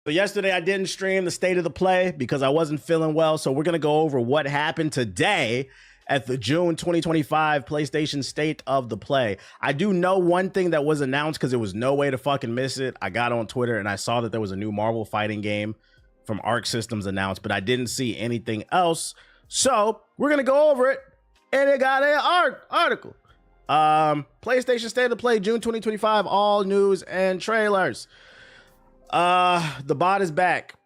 So yesterday I didn't stream the state of the play because I wasn't feeling well. So we're going to go over what happened today at the June 2025 PlayStation State of the Play. I do know one thing that was announced because there was no way to fucking miss it. I got on Twitter and I saw that there was a new Marvel fighting game from Arc Systems announced, but I didn't see anything else. So we're going to go over it. And it got an article. PlayStation State of the Play, June 2025, all news and trailers. The bot is back.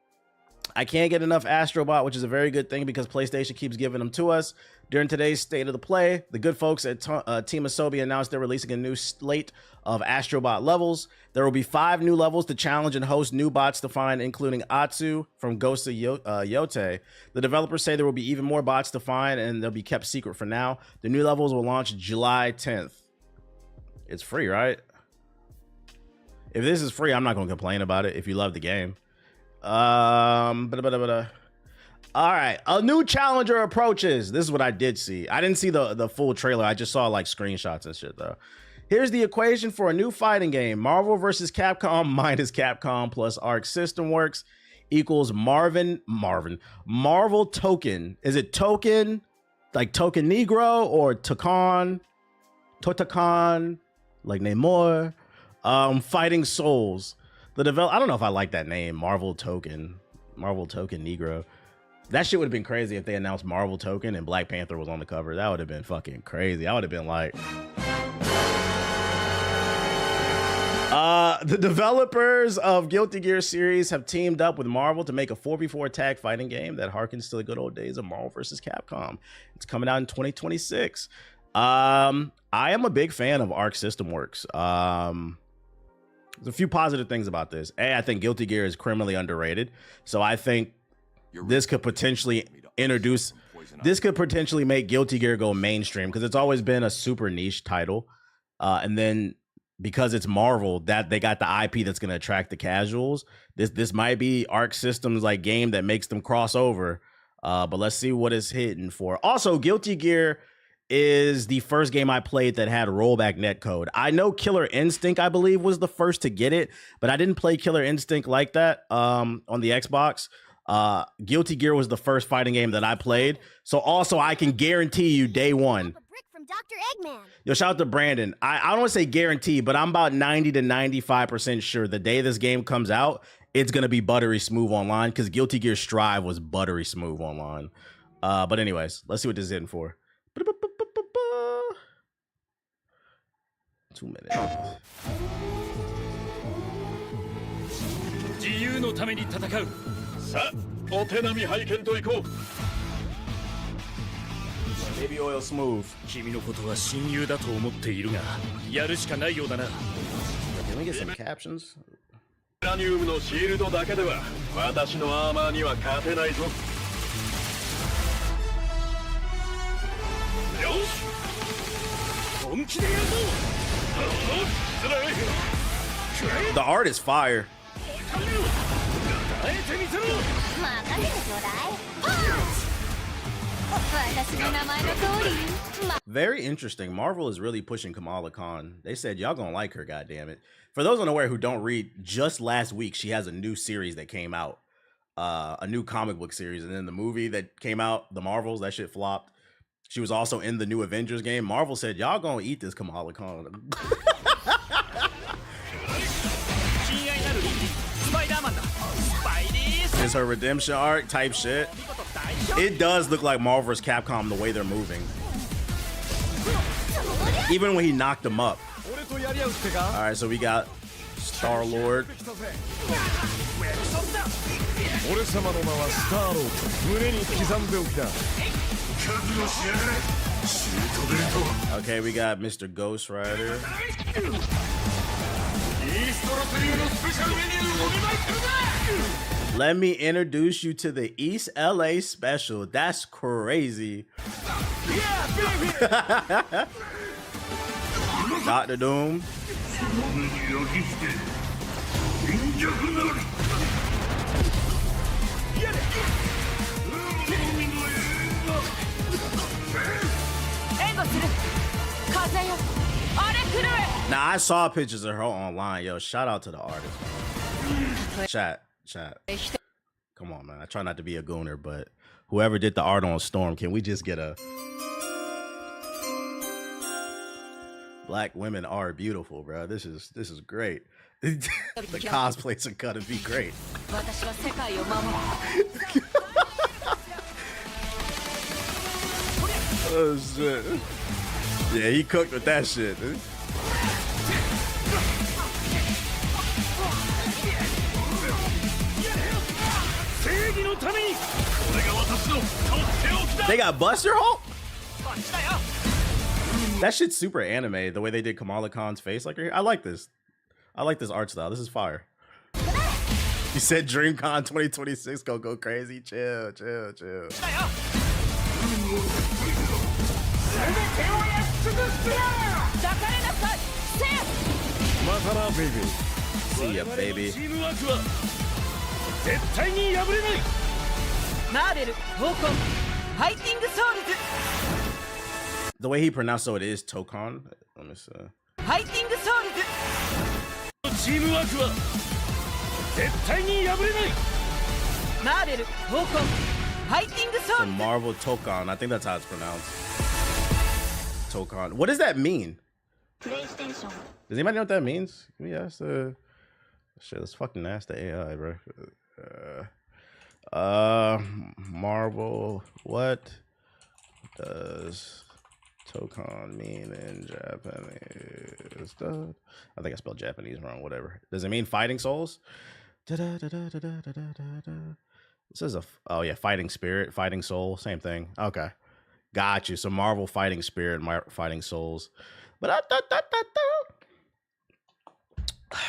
I can't get enough Astrobot, which is a very good thing because PlayStation keeps giving them to us. During today's State of the Play, the good folks at Team Asobi announced they're releasing a new slate of Astrobot levels. There will be 5 new levels to challenge and host new bots to find, including Atsu from Ghost of Yote. The developers say there will be even more bots to find, and they'll be kept secret for now. The new levels will launch July 10th. It's free, right? If this is free, I'm not going to complain about it if you love the game. All right, a new challenger approaches. This is what I did see. I didn't see the full trailer. I just saw like screenshots and shit though. Here's the equation for a new fighting game. Marvel versus Capcom minus Capcom plus Arc System Works equals Marvel Token. Is it Token, like Token Negro, or Tokan, like Namor? Fighting Souls. I don't know if I like that name, Marvel Token Negro. That shit would have been crazy if they announced Marvel Token and Black Panther was on the cover. That would have been fucking crazy. I would have been like, the developers of Guilty Gear series have teamed up with Marvel to make a 4v4 tag fighting game that harkens to the good old days of Marvel versus Capcom. It's coming out in 2026. I am a big fan of Arc System Works. There's a few positive things about this. I think Guilty Gear is criminally underrated. So I think this could potentially make Guilty Gear go mainstream because it's always been a super niche title. And then because it's Marvel, that they got the IP that's going to attract the casuals. This might be Arc Systems like game that makes them cross over. But let's see what it's hitting for. Also, Guilty Gear is the first game I played that had rollback netcode. I know Killer Instinct, I believe, was the first to get it, but I didn't play Killer Instinct like that on the Xbox. Guilty Gear was the first fighting game that I played. So also I can guarantee you day one. Dr. Eggman. Yo, shout out to Brandon. I don't want to say guarantee, but I'm about 90 to 95% sure the day this game comes out, it's going to be buttery smooth online because Guilty Gear Strive was buttery smooth online. But anyways, let's see what this is hitting for. 2 minutes. 自由のために戦う。さあ、お手並み拝見といこう。 Baby oil smooth. 君のことは親友だと思っているが、やるしかないようだな。 Can we get some captions? ラニウムのシールドだけでは私のアーマーには勝てないぞ。よし。本気でやるぞ。 The art is fire. Very interesting. Marvel is really pushing Kamala Khan. They said y'all gonna like her, goddammit. For those unaware who don't read, just last week she has a new series that came out, a new comic book series, and then the movie that came out, The Marvels, that shit flopped. She was also in the new Avengers game. Marvel said y'all gonna eat this Kamala Khan. It's her redemption arc type shit. It does look like Marvel vs. Capcom the way they're moving. Even when he knocked them up. All right, so we got Star-Lord. Okay, we got Mr. Ghost Rider. Let me introduce you to the East LA special. That's crazy. Dr. Doom. Now, I saw pictures of her online. Yo, shout out to the artist. Chat. Chat. Come on, man. I try not to be a gooner, but whoever did the art on Storm, can we just get a... Black women are beautiful, bro. This is great. The cosplays are gonna be great. Oh shit. Yeah, he cooked with that shit. They got Buster Hulk? That shit's super anime, the way they did Kamala Khan's face. Like, I like this. I like this art style. This is fire. He said DreamCon 2026 gonna go crazy. Chill. See ya, baby. The way he pronounced so it is Tokon. Let me see. So Marvel Tokon. I think that's how it's pronounced. Tokon. What does that mean? Does anybody know what that means? Can we ask the... Shit, let's fucking ask the AI, bro. Marvel, what does Tokon mean in Japanese? I think I spelled Japanese wrong, whatever. Does it mean fighting souls? This is oh yeah, fighting spirit, fighting soul, same thing. Okay, got you. So Marvel fighting spirit, fighting souls. But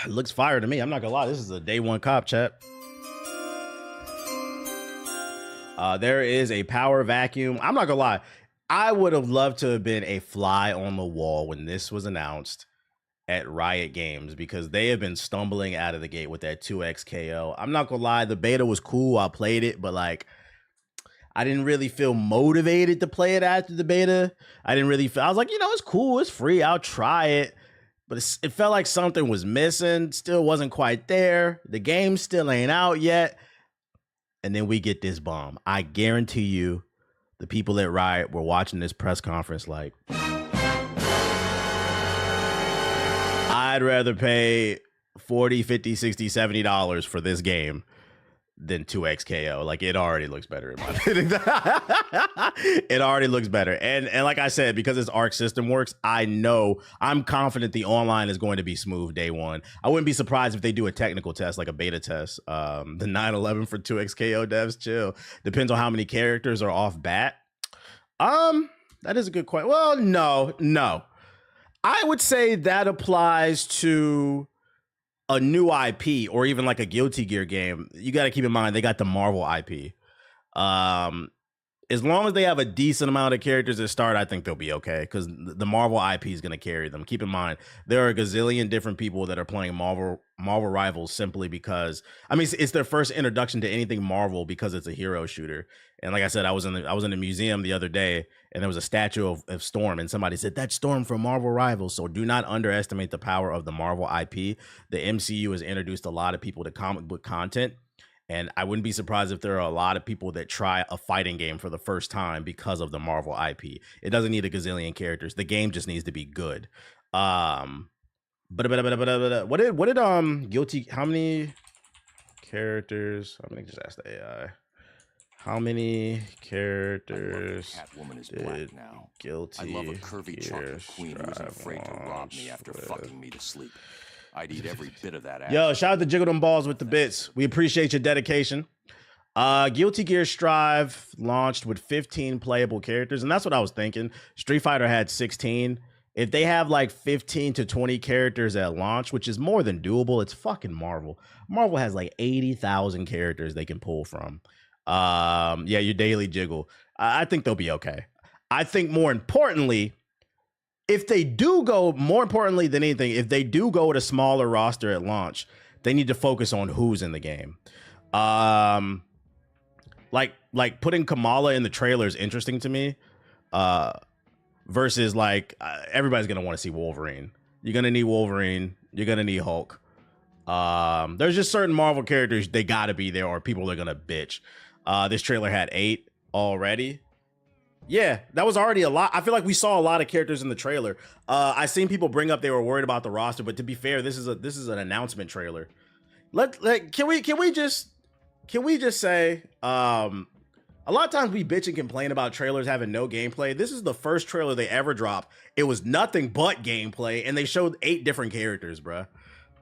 it looks fire to me. I'm not gonna lie. This is a day one cop, chat. There is a power vacuum. I'm not gonna lie. I would have loved to have been a fly on the wall when this was announced at Riot Games, because they have been stumbling out of the gate with that 2x KO. I'm not gonna lie. The beta was cool. I played it, but like, I didn't really feel motivated to play it after the beta. I didn't really feel, I was like, you know, it's cool. It's free. I'll try it. But it felt like something was missing. Still wasn't quite there. The game still ain't out yet. And then we get this bomb. I guarantee you, the people at Riot were watching this press conference like, I'd rather pay $40, $50, $60, $70 for this game than 2x KO. Like, it already looks better in my opinion. It already looks better. And like I said, because this Arc system works, I'm confident the online is going to be smooth day one. I wouldn't be surprised if they do a technical test, like a beta test. The 9/11 for 2x KO devs, chill. Depends on how many characters are off bat. That is a good question. Well, no. I would say that applies to a new IP or even like a Guilty Gear game. You got to keep in mind they got the Marvel IP. As long as they have a decent amount of characters at start, I think they'll be okay, because the Marvel IP is going to carry them. Keep in mind, there are a gazillion different people that are playing Marvel Rivals simply because, I mean, it's their first introduction to anything Marvel because it's a hero shooter. And like I said, I was in the museum the other day, and there was a statue of Storm, and somebody said, that's Storm from Marvel Rivals. So do not underestimate the power of the Marvel IP. The MCU has introduced a lot of people to comic book content. And I wouldn't be surprised if there are a lot of people that try a fighting game for the first time because of the Marvel IP. It doesn't need a gazillion characters. The game just needs to be good. What did Guilty, how many characters? I'm gonna just ask the AI. How many characters did now. Guilty I love a curvy chocolate queen who isn't afraid to rob me after fucking me to sleep. I'd eat every bit of that ass. Yo, shout out to Jiggle Them Balls with the bits. We appreciate your dedication. Guilty Gear Strive launched with 15 playable characters, and that's what I was thinking. Street Fighter had 16. If they have like 15 to 20 characters at launch, which is more than doable, it's fucking Marvel. Marvel has like 80,000 characters they can pull from. Yeah, your daily jiggle. I think they'll be okay. I think more importantly, if they do go, more importantly than anything, if they do go with a smaller roster at launch, they need to focus on who's in the game. Like putting Kamala in the trailer is interesting to me. Versus like everybody's gonna want to see Wolverine. You're gonna need Wolverine. You're gonna need Hulk. There's just certain Marvel characters, they gotta be there or people are gonna bitch. This trailer had 8 already. Yeah, that was already a lot. I feel like we saw a lot of characters in the trailer. I seen people bring up they were worried about the roster, but to be fair, this is an announcement trailer. Can we just say a lot of times we bitch and complain about trailers having no gameplay. This is the first trailer they ever dropped. It was nothing but gameplay, and they showed 8 different characters, bruh.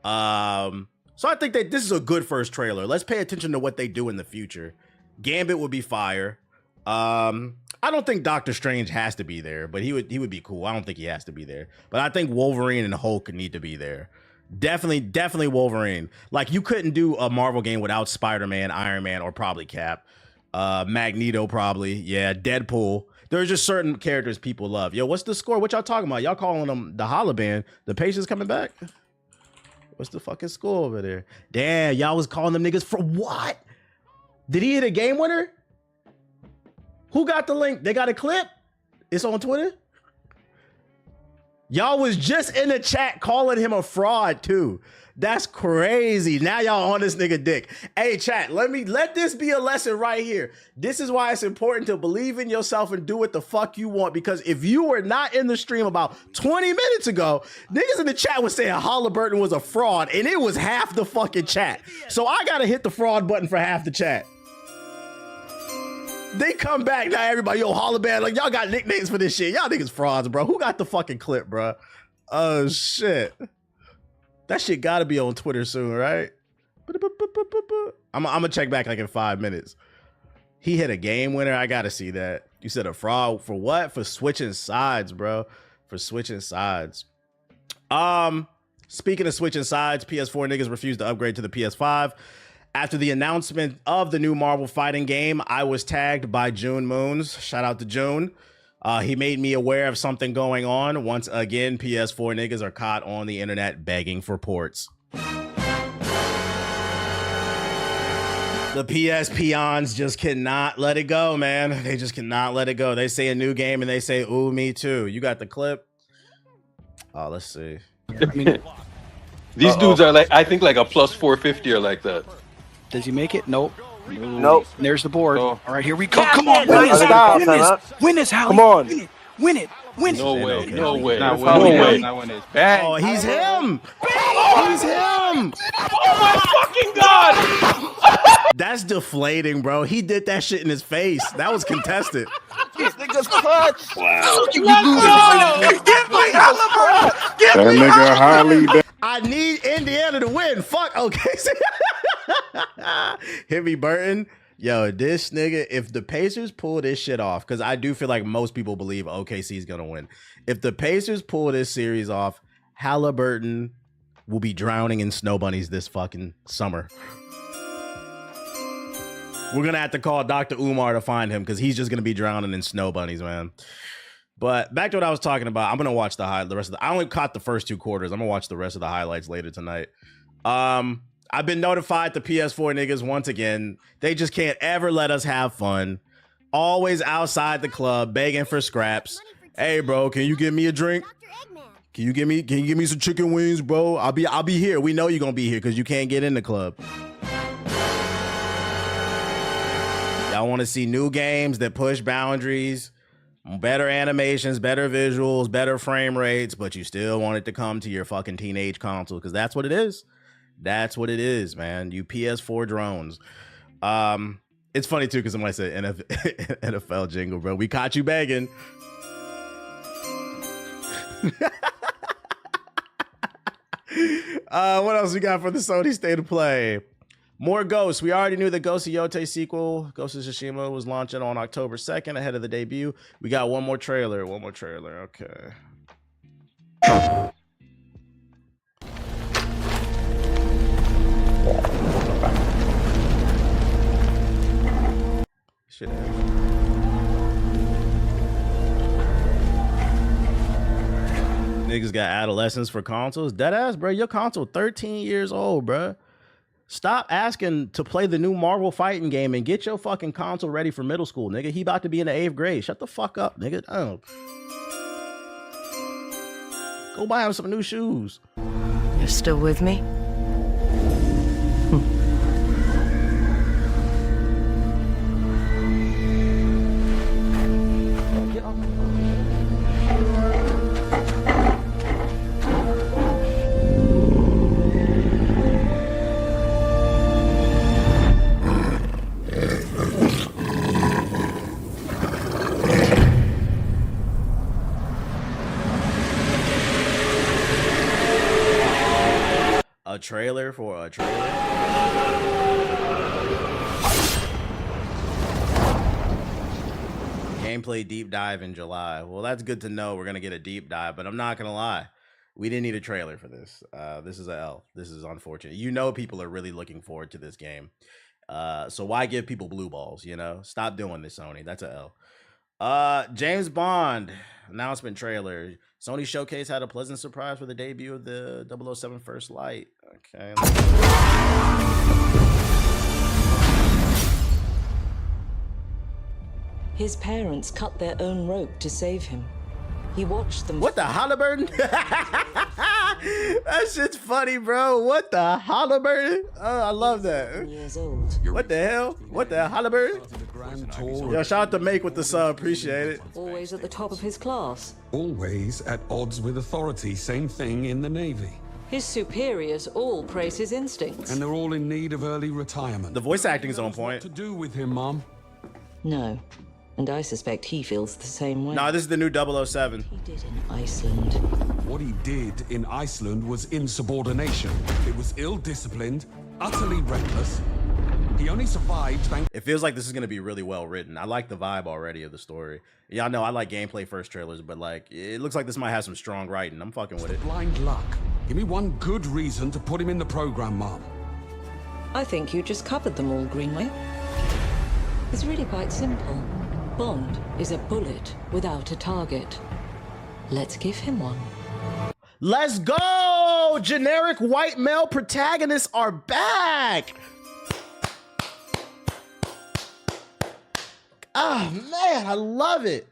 So I think that this is a good first trailer. Let's pay attention to what they do in the future. Gambit would be fire. I don't think Doctor Strange has to be there, but he would be cool. I don't think he has to be there, but I think Wolverine and Hulk need to be there. Definitely Wolverine. Like, you couldn't do a Marvel game without Spider-Man, Iron Man, or probably Cap. Magneto probably. Yeah, Deadpool. There's just certain characters people love. Yo, what's the score? What y'all talking about? Y'all calling them the Holla Band? The Patience coming back? What's the fucking score over there? Damn, y'all was calling them niggas for what? Did he hit a game winner? Who got the link? They got a clip? It's on Twitter? Y'all was just in the chat calling him a fraud too. That's crazy. Now y'all on this nigga dick. Hey chat, let this be a lesson right here. This is why it's important to believe in yourself and do what the fuck you want, because if you were not in the stream about 20 minutes ago, niggas in the chat was saying Halliburton was a fraud and it was half the fucking chat. So I gotta hit the fraud button for half the chat. They come back now, everybody, yo, Halliburton, like y'all got nicknames for this shit. Y'all niggas frauds, bro. Who got the fucking clip, bro? Oh shit. That shit gotta be on Twitter soon, right? I'm gonna check back like in 5 minutes. He hit a game winner. I gotta see that. You said a fraud for what? For switching sides, bro. For switching sides. Speaking of switching sides, PS4 niggas refused to upgrade to the PS5. After the announcement of the new Marvel fighting game, I was tagged by June Moons. Shout out to June. He made me aware of something going on. Once again, PS4 niggas are caught on the internet begging for ports. The PS peons just cannot let it go, man. They just cannot let it go. They say a new game and they say, ooh, me too. You got the clip? Oh, let's see. I mean, these dudes are like, I think like a plus 450 or like that. Does he make it? Nope. Nope. There's the board. Oh. All right, here we go. Come on, win this. Win this, Hallie. Come on. Win it. No way. No way. No way. Oh, he's him. He's him. Oh my fucking God. That's deflating, bro. He did that shit in his face. That was contested. These niggas clutch. Wow. Give me Halliburton. Give me nigga Holly. I need Indiana to win. Fuck OKC. Hit me, Burton. Yo, this nigga, if the Pacers pull this shit off, because I do feel like most people believe OKC is going to win. If the Pacers pull this series off, Halliburton will be drowning in snow bunnies this fucking summer. We're going to have to call Dr. Umar to find him because he's just going to be drowning in snow bunnies, man. But back to what I was talking about, I'm going to watch the rest of the... I only caught the first 2 quarters. I'm going to watch the rest of the highlights later tonight. I've been notified, the PS4 niggas, once again, they just can't ever let us have fun. Always outside the club, begging for scraps. Hey, bro, can you give me a drink? Can you give me some chicken wings, bro? I'll be here. We know you're gonna be here because you can't get in the club. Y'all want to see new games that push boundaries, better animations, better visuals, better frame rates, but you still want it to come to your fucking teenage console because that's what it is. That's what it is, man. You PS4 drones. It's funny too because somebody said NFL jingle, bro. We caught you begging. What else we got for the Sony State of Play? More Ghosts. We already knew the Ghost of Yote sequel, Ghost of Tsushima, was launching on October 2nd ahead of the debut. We got one more trailer. Okay. Shit. Niggas got adolescents for consoles. Deadass, bro. Your console 13 years old, bro. Stop asking to play the new Marvel fighting game and get your fucking console ready for middle school, nigga. He about to be in the 8th grade. Shut the fuck up, nigga. Oh. Go buy him some new shoes. You're still with me? trailer for a trailer. Gameplay deep dive in July. Well, that's good to know. We're gonna get a deep dive, but I'm not gonna lie. We didn't need a trailer for this. This is a L. This is unfortunate. You know, people are really looking forward to this game. So why give people blue balls? You know, stop doing this, Sony. That's a L. James Bond announcement trailer. Sony Showcase had a pleasant surprise for the debut of the 007 First Light. Okay. His parents cut their own rope to save him. He watched them. What the Halliburton? That shit's funny, bro. What the Halliburton? Oh, I love that. Years old. What the hell? What the Halliburton? Yo, shout out to Make with the sub. Appreciate it. Always at the top of his class. Always at odds with authority. Same thing in the Navy. His superiors all praise his instincts. And they're all in need of early retirement. The voice acting is on point. What to do with him, Mom? No. And I suspect he feels the same way. Nah, this is the new 007. He did in Iceland. What he did in Iceland was insubordination. It was ill-disciplined, utterly reckless. He only survived thanks... It feels like this is going to be really well written. I like the vibe already of the story. Y'all know I like gameplay first trailers, but like, it looks like this might have some strong writing. I'm fucking with it. Blind luck. Give me one good reason to put him in the program, Mom. I think you just covered them all, Greenway. It's really quite simple. Bond is a bullet without a target. Let's give him one. Let's go! Generic white male protagonists are back! Oh, man, I love it.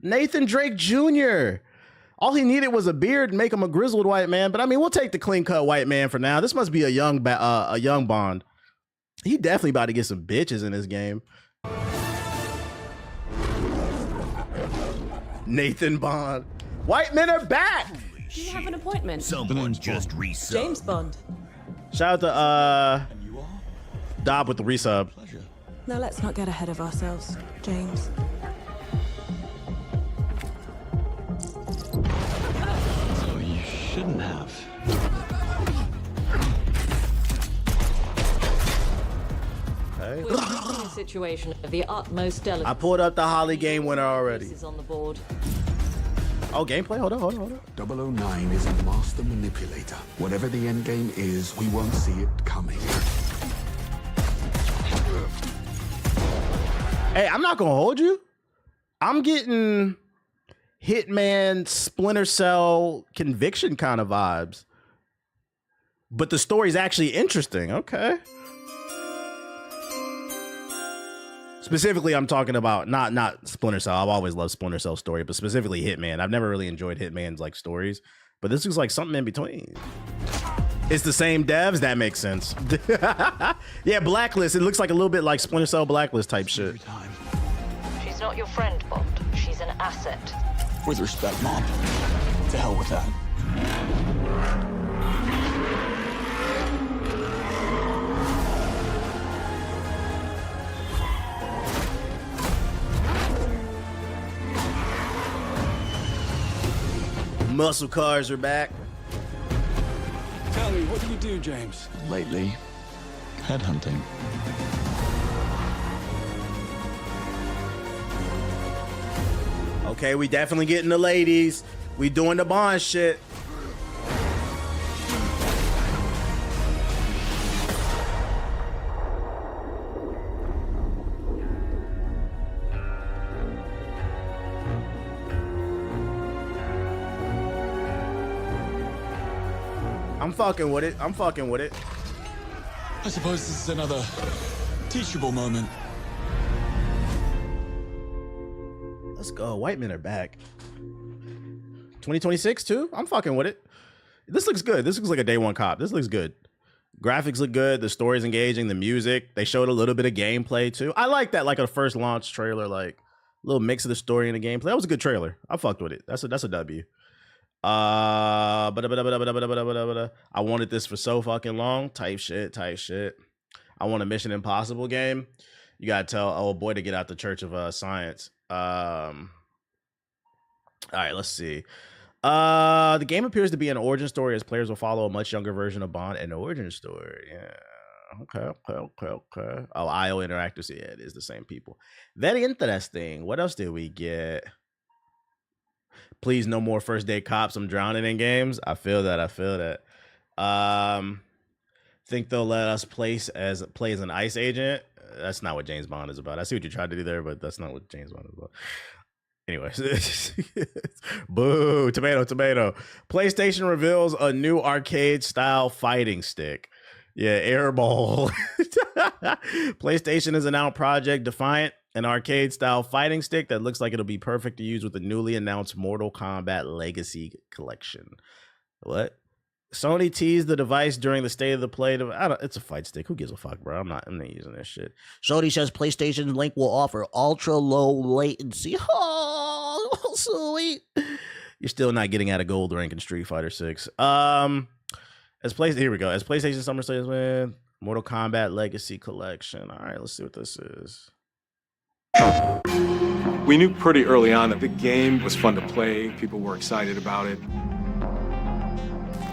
Nathan Drake Jr. All he needed was a beard and make him a grizzled white man. But I mean, we'll take the clean-cut white man for now. This must be a young Bond. He definitely about to get some bitches in this game. Nathan Bond. White men are back. Do you have an appointment? Someone just resub. James Bond. Shout out to Dob with the resub. Now let's not get ahead of ourselves, James. So you shouldn't have. We're in a situation of the utmost delicacy. I pulled up the Holly game winner already. This is on the board. Oh, gameplay? Hold on. 009 is a master manipulator. Whatever the end game is, we won't see it coming. Hey, I'm not gonna hold you. I'm getting Hitman, Splinter Cell, Conviction kind of vibes. But the story's actually interesting. Okay. Specifically, I'm talking about not Splinter Cell. I've always loved Splinter Cell story, but specifically Hitman. I've never really enjoyed Hitman's like stories, but this looks like something in between. It's the same devs. That makes sense. Yeah, Blacklist. It looks like a little bit like Splinter Cell Blacklist type shit. She's not your friend, Bond. She's an asset. With respect, Mom. To hell with that. Muscle cars are back. Tell me, what do you do, James? Lately, headhunting. Okay, we definitely getting the ladies. We doing the Bond shit. I'm fucking with it. I suppose this is another teachable moment. Let's go. White men are back. 2026 too? I'm fucking with it. This looks good. This looks like a day one cop. This looks good. Graphics look good. The story's engaging. The music. They showed a little bit of gameplay too. I like that, like a first launch trailer, like a little mix of the story and the gameplay. That was a good trailer. I fucked with it. That's a W. I wanted this for so fucking long. Type shit. I want a Mission Impossible game. You gotta tell old boy to get out the Church of Science. All right, let's see. The game appears to be an origin story as players will follow a much younger version of Bond. An origin story. Yeah. Okay. Oh, IO Interactive. Yeah, it is the same people. Very interesting. What else did we get? Please, no more first day cops. I'm drowning in games. I feel that. Think they'll let us play as an ICE agent. That's not what James Bond is about. I see what you tried to do there, but that's not what James Bond is about. Anyways, boo, tomato. PlayStation reveals a new arcade-style fighting stick. Yeah, airball. PlayStation has announced Project Defiant, an arcade-style fighting stick that looks like it'll be perfect to use with the newly announced Mortal Kombat Legacy Collection. What? Sony teased the device during the State of the Play. It's a fight stick. Who gives a fuck, bro? I'm not using this shit. Sony says PlayStation Link will offer ultra low latency. Oh, sweet. You're still not getting out of gold rank in Street Fighter 6. Here we go. As PlayStation Summer Sales, man, Mortal Kombat Legacy Collection. All right, let's see what this is. We knew pretty early on that the game was fun to play. People were excited about it.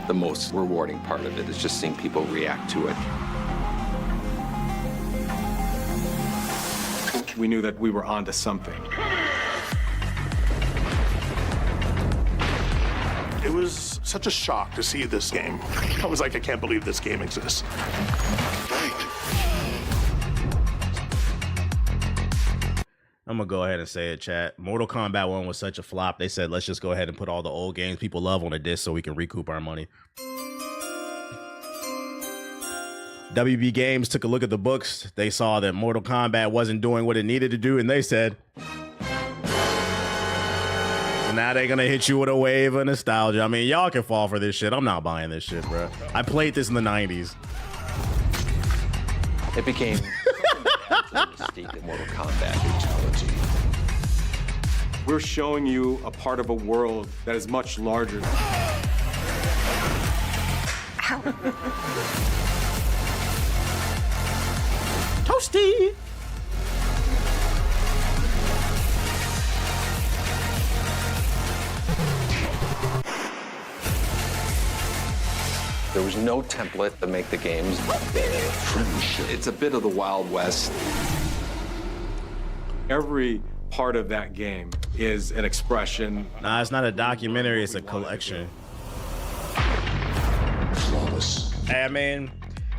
The most rewarding part of it is just seeing people react to it. We knew that we were onto something. It was such a shock to see this game. I was like, I can't believe this game exists. I'm gonna go ahead and say it, chat. Mortal Kombat 1 was such a flop. They said, let's just go ahead and put all the old games people love on a disc so we can recoup our money. WB Games took a look at the books. They saw that Mortal Kombat wasn't doing what it needed to do, and they said, so now they're gonna hit you with a wave of nostalgia. I mean, y'all can fall for this shit. I'm not buying this shit, bro. I played this in the 90s. It became a mistake in Mortal Kombat fatality. We're showing you a part of a world that is much larger. Toasty. There was no template to make the games. It's a bit of the Wild West. Every part of that game is an expression. Nah, it's not a documentary, it's a collection. Flawless. Hey, I mean,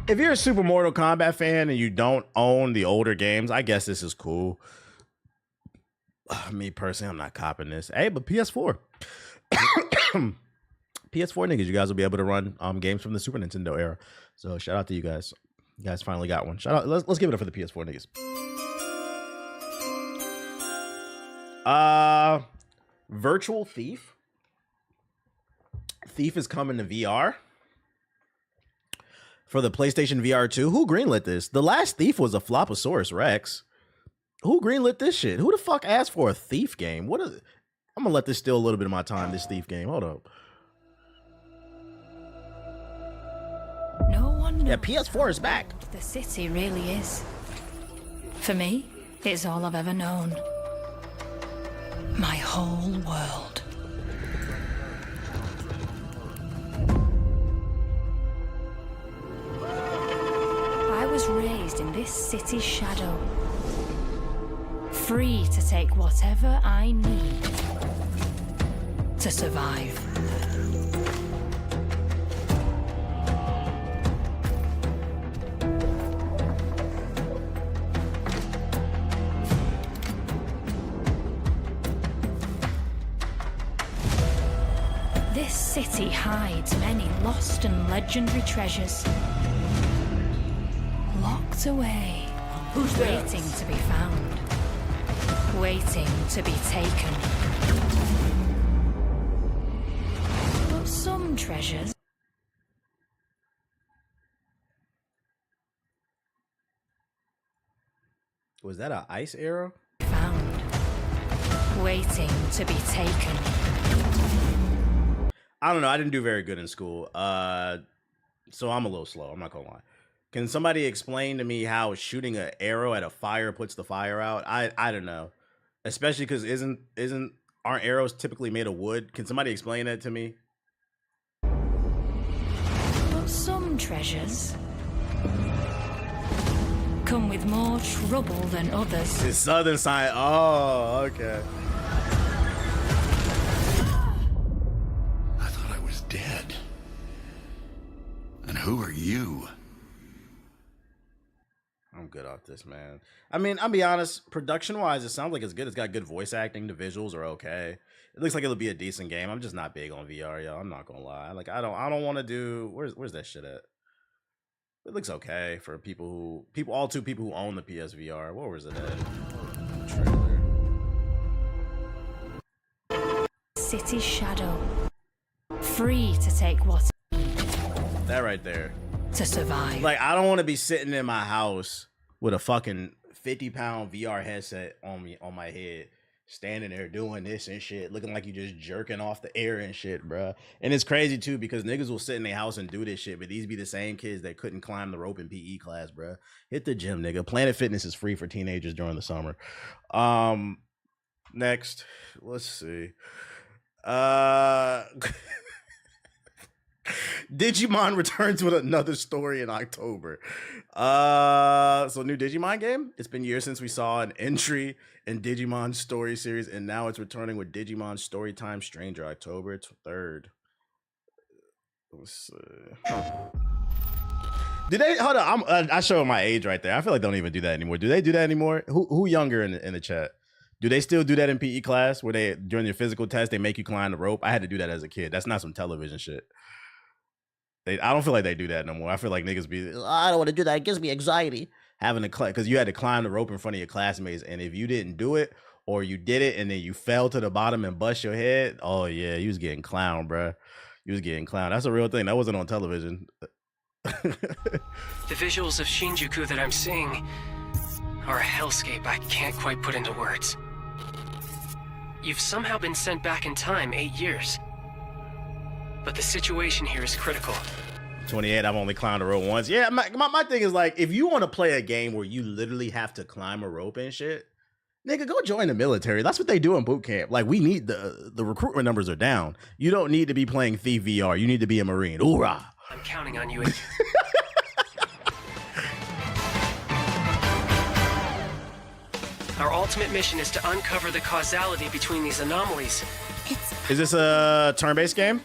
if you're a Super Mortal Kombat fan and you don't own the older games, I guess this is cool. Me personally, I'm not copping this. Hey, but PS4. PS4 niggas, you guys will be able to run games from the Super Nintendo era. So shout out to you guys. You guys finally got one. Shout out. Let's give it up for the PS4 niggas. Virtual Thief. Thief is coming to VR for the PlayStation VR 2. Who greenlit this? The last Thief was a Floposaurus Rex. Who greenlit this shit? Who the fuck asked for a Thief game? What is it? I'm gonna let this steal a little bit of my time, this Thief game. Hold up. No one knows. Yeah, PS4 is back. The city really is. For me, it's all I've ever known. My whole world. I was raised in this city's shadow. Free to take whatever I need to survive. This city hides many lost and legendary treasures. Locked away. Who's there? Waiting to be found. Waiting to be taken. But some treasures... Was that an ice arrow? Found. Waiting to be taken. I don't know. I didn't do very good in school. So I'm a little slow. I'm not gonna lie. Can somebody explain to me how shooting an arrow at a fire puts the fire out? I don't know. Especially because isn't aren't arrows typically made of wood? Can somebody explain that to me? But some treasures come with more trouble than others. The southern side. Oh, okay. I thought I was dead. And who are you? I'm good off this, man. I mean, I'll be honest, production-wise, it sounds like it's good. It's got good voice acting. The visuals are okay. It looks like it'll be a decent game. I'm just not big on VR, y'all. I'm not gonna lie. Like, I don't want to do. Where's that shit at? It looks okay for people who own the PSVR. Where was it at? Trailer. City Shadow. Free to take what? That right there. To survive. Like, I don't want to be sitting in my house with a fucking 50-pound VR headset on my head, standing there doing this and shit, looking like you just jerking off the air and shit, bruh. And it's crazy too, because niggas will sit in their house and do this shit, but these be the same kids that couldn't climb the rope in PE class, bruh. Hit the gym, nigga. Planet Fitness is free for teenagers during the summer. Next, let's see. Digimon returns with another story in October. So new Digimon game. It's been years since we saw an entry in Digimon story series, and now it's returning with Digimon Storytime Stranger, October 3rd. Let's see. Do they hold on? I show my age right there. I feel like they don't even do that anymore. Do they do that anymore? Who younger in the chat? Do they still do that in PE class where they during your physical test they make you climb the rope? I had to do that as a kid. That's not some television shit. I don't feel like they do that no more. I feel like niggas be, I don't want to do that. It gives me anxiety. Having to because you had to climb the rope in front of your classmates, and if you didn't do it or you did it and then you fell to the bottom and bust your head, oh yeah, you was getting clowned, bro. You was getting clowned. That's a real thing. That wasn't on television. The visuals of Shinjuku that I'm seeing are a hellscape I can't quite put into words. You've somehow been sent back in time 8 years. But the situation here is critical. 28, I've only climbed a rope once. Yeah, my thing is like, if you want to play a game where you literally have to climb a rope and shit, nigga, go join the military. That's what they do in boot camp. Like, we need the recruitment numbers are down. You don't need to be playing Thief VR. You need to be a Marine. Hoorah! I'm counting on you. Our ultimate mission is to uncover the causality between these anomalies. Is this a turn-based game?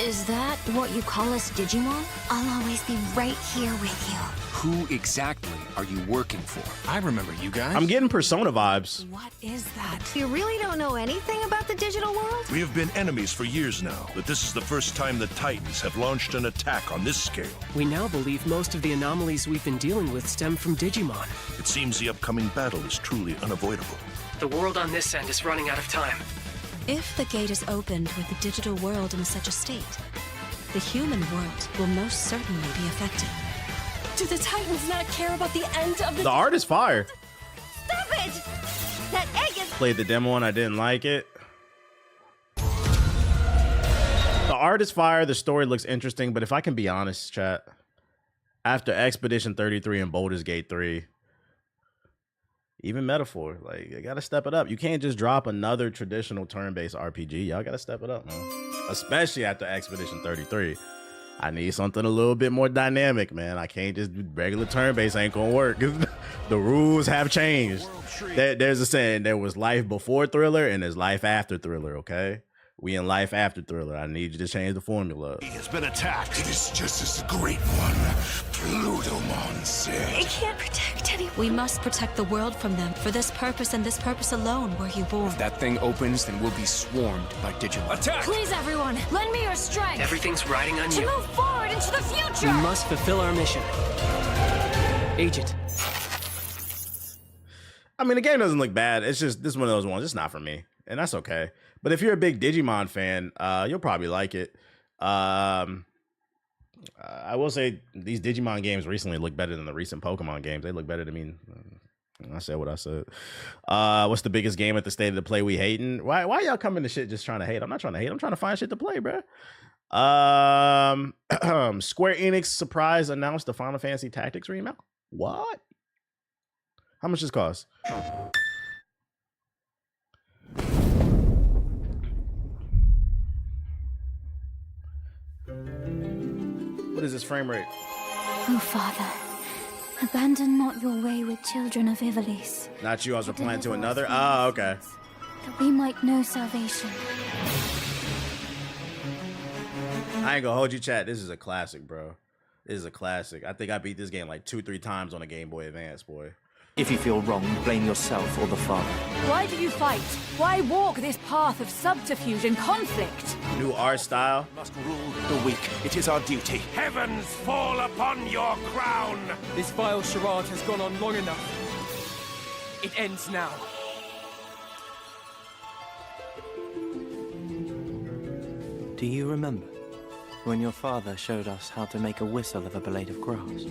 Is that what you call us, Digimon? I'll always be right here with you. Who exactly are you working for? I remember you guys. I'm getting Persona vibes. What is that? You really don't know anything about the digital world? We have been enemies for years now, but this is the first time the Titans have launched an attack on this scale. We now believe most of the anomalies we've been dealing with stem from Digimon. It seems the upcoming battle is truly unavoidable. The world on this end is running out of time. If the gate is opened with the digital world in such a state, the human world will most certainly be affected. Do the Titans not care about the end of The art is fire. Stop it! That egg is... Played the demo and I didn't like it. The art is fire. The story looks interesting, but if I can be honest, chat, after Expedition 33 and Baldur's Gate 3, even Metaphor, like, you gotta step it up. You can't just drop another traditional turn-based RPG. Y'all gotta step it up, man. Especially after Expedition 33. I need something a little bit more dynamic, man. I can't just do regular turn-based, ain't gonna work. The rules have changed. There's a saying, there was life before Thriller and there's life after Thriller, okay? We in life after Thriller. I need you to change the formula. He has been attacked. It is just as the Great One, Plutomon, said. They can't protect anyone. We must protect the world from them. For this purpose and this purpose alone were you born. If that thing opens, then we'll be swarmed by Digimon. Attack! Please, everyone, lend me your strength. Everything's riding on to you. move forward into the future. We must fulfill our mission. Agent. I mean, the game doesn't look bad. It's just, this is one of those ones. It's not for me. And that's okay. But if you're a big Digimon fan, you'll probably like it. I will say these Digimon games recently look better than the recent Pokemon games. They look better to me. I said what I said. What's the biggest game at the state of the play we hating? Why y'all coming to shit just trying to hate? I'm not trying to hate. I'm trying to find shit to play, bro. Square Enix surprise announced the Final Fantasy Tactics remake. What? How much does this cost? What is this frame rate? Oh, Father, abandon not your wayward children of Ivalice, Not you, I was replying to another? Oh, okay. that we might know salvation. I ain't gonna hold you, chat. This is a classic, bro. This is a classic. I think I beat this game like 2-3 times on a Game Boy Advance, boy. If you feel wrong, blame yourself or the father. Why do you fight? Why walk this path of subterfuge and conflict? New art style. Must rule the weak. It is our duty. Heavens fall upon your crown! This vile charade has gone on long enough. It ends now. Do you remember when your father showed us how to make a whistle of a blade of grass?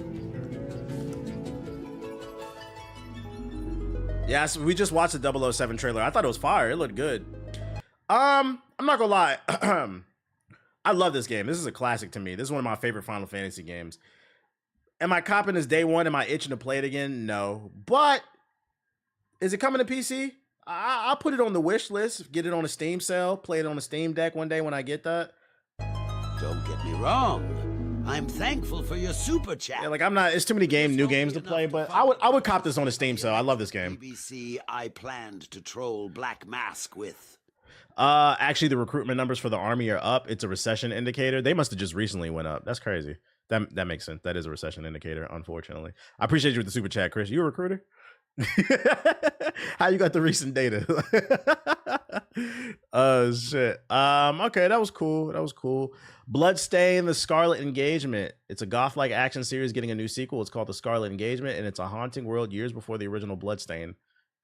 Yeah, so we just watched the 007 trailer. I thought it was fire. It looked good. I'm not gonna lie. I love this game. This is a classic to me. This is one of my favorite Final Fantasy games. Am I copping this day one? Am I itching to play it again? No. But is it coming to PC? I'll put it on the wish list. Get it on a Steam sale. Play it on a Steam Deck one day when I get that. Don't get me wrong. I'm thankful for your super chat. Yeah, like I'm not. It's too many new games to play, but I would cop this on a Steam sale. I love this game. BBC, I planned to troll Black Mask with. Actually, the recruitment numbers for the army are up. It's a recession indicator. They must have just recently went up. That's crazy. That makes sense. That is a recession indicator, unfortunately. I appreciate you with the super chat, Chris. You a recruiter? How you got the recent data? Oh shit. Okay, that was cool. That was cool. Bloodstain: The Scarlet Engagement. It's a goth-like action series getting a new sequel. It's called The Scarlet Engagement, and it's a haunting world years before the original Bloodstain.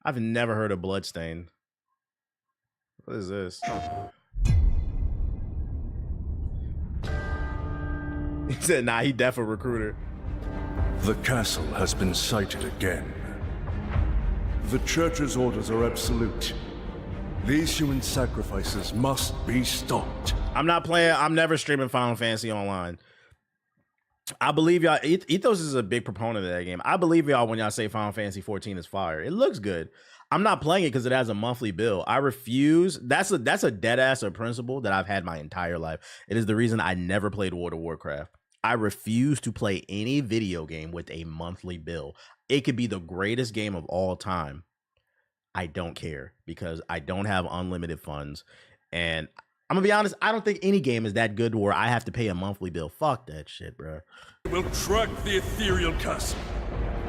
I've never heard of Bloodstain. What is this? He said, nah, he def a recruiter. The castle has been sighted again. The Church's orders are absolute. These human sacrifices must be stopped. I'm not playing. I'm never streaming Final Fantasy Online. I believe y'all. Ethos is a big proponent of that game. I believe y'all when y'all say Final Fantasy 14 is fire. It looks good. I'm not playing it because it has a monthly bill. I refuse. That's a dead ass principle that I've had my entire life. It is the reason I never played World of Warcraft. I refuse to play any video game with a monthly bill. It could be the greatest game of all time. I don't care because I don't have unlimited funds. And I'm gonna be honest, I don't think any game is that good where I have to pay a monthly bill. Fuck that shit, bro. We'll track the ethereal castle,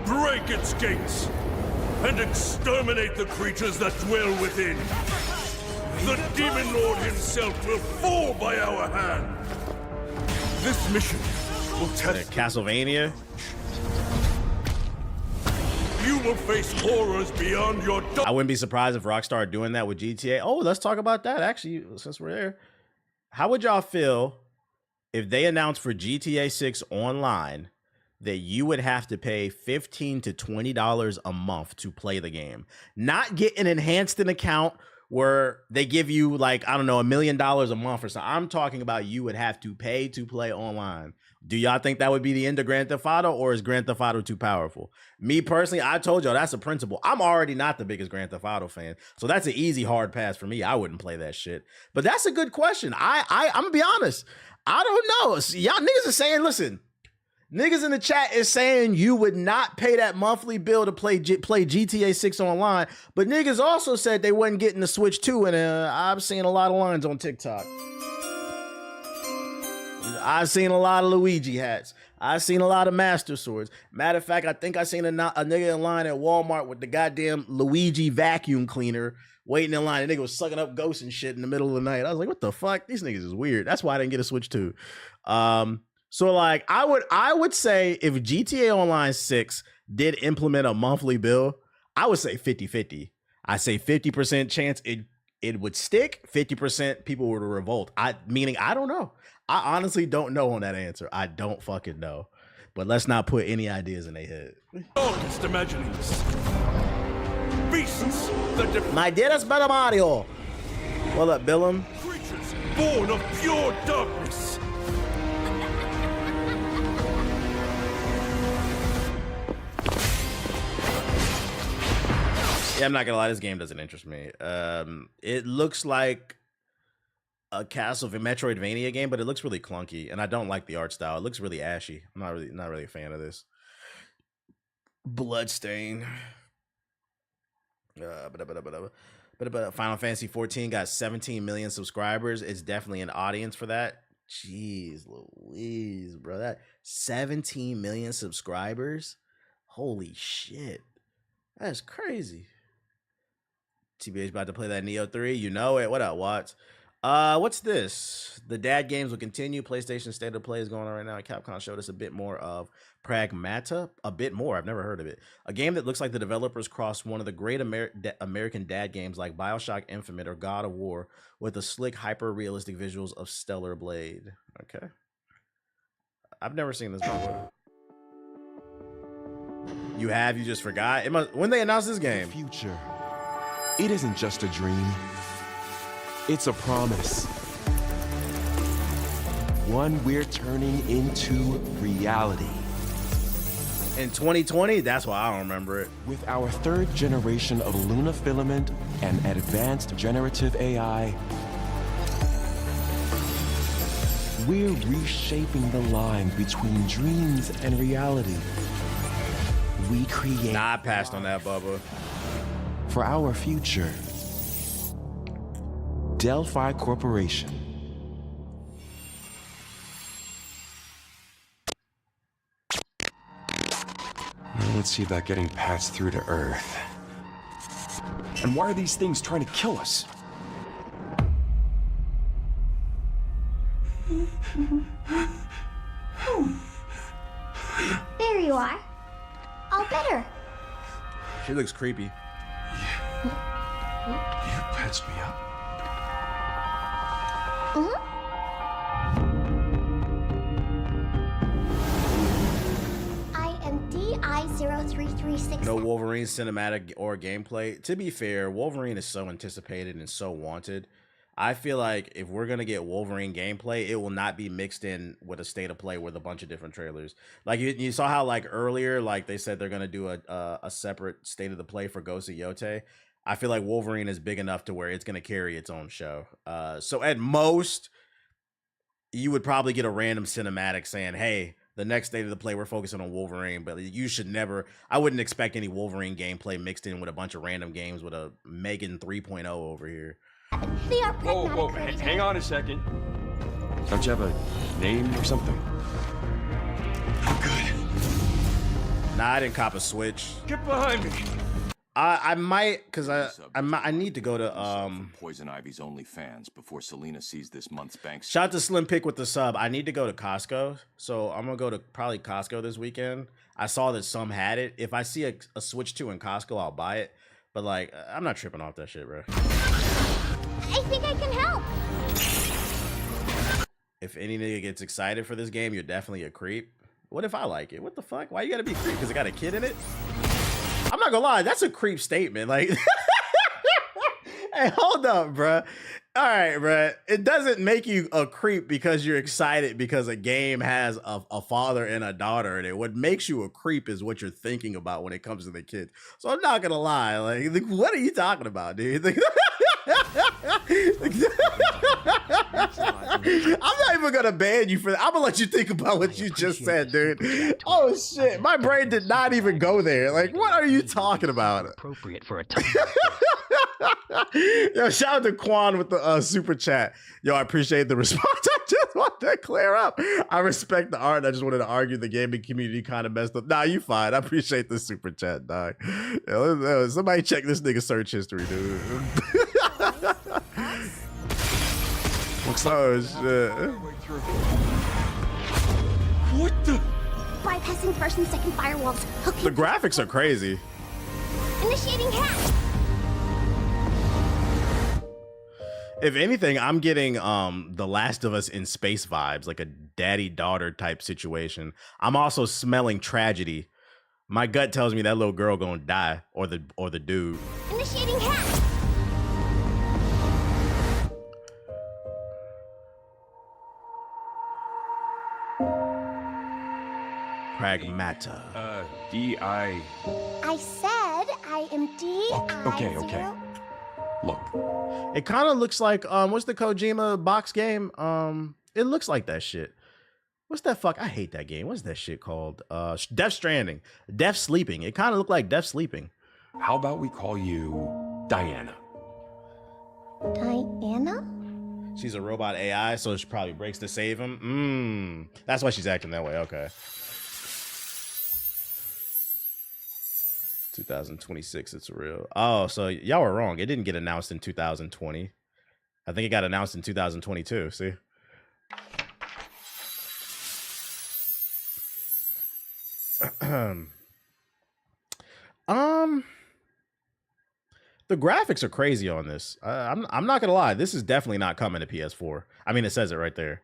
break its gates, and exterminate the creatures that dwell within. The Demon Lord himself will fall by our hand. This mission will test Castlevania. You will face horrors beyond your. I wouldn't be surprised if Rockstar are doing that with GTA. Oh, let's talk about that. Actually, since we're there, how would y'all feel if they announced for GTA 6 Online that you would have to pay $15 to $20 a month to play the game? Not get an enhanced account where they give you like, I don't know, $1 million a month or something. I'm talking about you would have to pay to play online. Do y'all think that would be the end of Grand Theft Auto, or is Grand Theft Auto too powerful? Me personally, I told y'all that's a principle. I'm already not the biggest Grand Theft Auto fan, so that's an easy hard pass for me. I wouldn't play that shit. But that's a good question. I'm gonna be honest. I don't know. Y'all niggas are saying, listen, niggas in the chat is saying you would not pay that monthly bill to play GTA 6 online, but niggas also said they wasn't getting the Switch 2, and I've seen a lot of lines on TikTok. I've seen a lot of Luigi hats. I've seen a lot of Master Swords. Matter of fact, I think I seen a nigga in line at Walmart with the goddamn Luigi vacuum cleaner waiting in line. The nigga was sucking up ghosts and shit in the middle of the night. I was like, what the fuck? These niggas is weird. That's why I didn't get a Switch 2. So like I would say if GTA Online 6 did implement a monthly bill, I would say 50-50. I say 50% chance it would stick, 50% people would revolt. Meaning I don't know. I honestly don't know on that answer. I don't fucking know. But let's not put any ideas in their head. darkest imaginings. Beasts that My dearest brother Mario. What up, Billum? creatures born of pure darkness. Yeah, I'm not gonna lie, this game doesn't interest me. It looks like a Metroidvania game, but it looks really clunky, and I don't like the art style. It looks really ashy. I'm not really a fan of this. Bloodstain. But Final Fantasy 14 got 17 million subscribers. It's definitely an audience for that. Jeez Louise, bro. That 17 million subscribers. Holy shit. That's crazy. TBH about to play that Neo 3. You know it. What up, Watts? What's this? The dad games will continue. PlayStation State of Play is going on right now. Capcom showed us a bit more of Pragmata. A bit more. I've never heard of it. A game that looks like the developers crossed one of the great American dad games like BioShock Infinite or God of War with the slick, hyper-realistic visuals of Stellar Blade. Okay. I've never seen this before. You have? You just forgot? When they announced this game? The future. It isn't just a dream. It's a promise. One we're turning into reality. In 2020? That's why I don't remember it. With our third generation of Luna filament and advanced generative AI, we're reshaping the line between dreams and reality. We create... Nah, I passed on that, Bubba. For our future, Delphi Corporation. Let's see about getting passed through to Earth. And why are these things trying to kill us? There you are. All better. She looks creepy. You patched me up. I am DI-03366. No Wolverine cinematic or gameplay. To be fair, Wolverine is so anticipated and so wanted. I feel like if we're gonna get Wolverine gameplay, it will not be mixed in with a state of play with a bunch of different trailers. Like you saw how like earlier, like they said they're gonna do a separate state of the play for Ghost of Yote. I feel like Wolverine is big enough to where it's gonna carry its own show. So at most, you would probably get a random cinematic saying, "Hey, the next state of the play, we're focusing on Wolverine," but you should never. I wouldn't expect any Wolverine gameplay mixed in with a bunch of random games with a Megan 3.0 over here. They are Whoa, hang on a second. Don't you have a name or something? Nah, I didn't cop a Switch. Get behind me. I might, cause I need to go to Poison Ivy's OnlyFans before Selena sees this month's bank. Shout out to Slim Pick with the sub. I need to go to Costco, so I'm gonna go to probably Costco this weekend. I saw that some had it. If I see a Switch 2 in Costco, I'll buy it. But like, I'm not tripping off that shit, bro. I think I can help. If any nigga gets excited for this game, you're definitely a creep. What if I like it? What the fuck? Why you gotta be a creep? Because it got a kid in it? I'm not gonna lie, that's a creep statement. Like, hey, hold up, bruh. All right, bruh. It doesn't make you a creep because you're excited because a game has a father and a daughter in it. What makes you a creep is what you're thinking about when it comes to the kid. So I'm not gonna lie. Like, what are you talking about, dude? I'm not even gonna ban you for that. I'm gonna let you think about what you just said, dude. Oh shit, my brain did not even go there. Like, what are you talking about? Appropriate for a time. Yo, shout out to Quan with the super chat. Yo, I appreciate the response. I just want to clear up. I respect the art. I just wanted to argue the gaming community kind of messed up. Nah, you fine. I appreciate the super chat, dog. Yo, somebody check this nigga search history, dude. Oh shit. What the? Bypassing first and second firewalls. The graphics are crazy. Initiating hack. If anything, I'm getting The Last of Us in space vibes, like a daddy-daughter type situation. I'm also smelling tragedy. My gut tells me that little girl gonna die, or the dude. Initiating hack. Pragmata. D-I... I said I am D-I-0. Okay. Look. It kind of looks like what's the Kojima box game? It looks like that shit. What's that fuck? I hate that game. What's that shit called? Death Stranding. Death Sleeping. It kind of looked like Death Sleeping. How about we call you Diana? Diana? She's a robot AI, so she probably breaks to save him. That's why she's acting that way. Okay. 2026, it's real. Oh, so y'all were wrong. It didn't get announced in 2020. I think it got announced in 2022. See? The graphics are crazy on this. I'm not gonna lie. This is definitely not coming to PS4. I mean, it says it right there.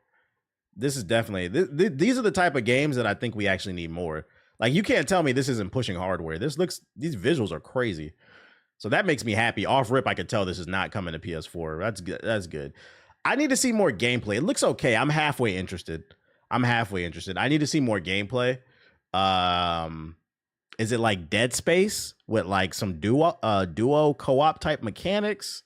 This is definitely these are the type of games that I think we actually need more. Like, you can't tell me this isn't pushing hardware. These visuals are crazy. So that makes me happy. Off rip, I could tell this is not coming to PS4. That's good. That's good. I need to see more gameplay. It looks okay. I'm halfway interested. I need to see more gameplay. Is it like Dead Space with like some duo co-op type mechanics?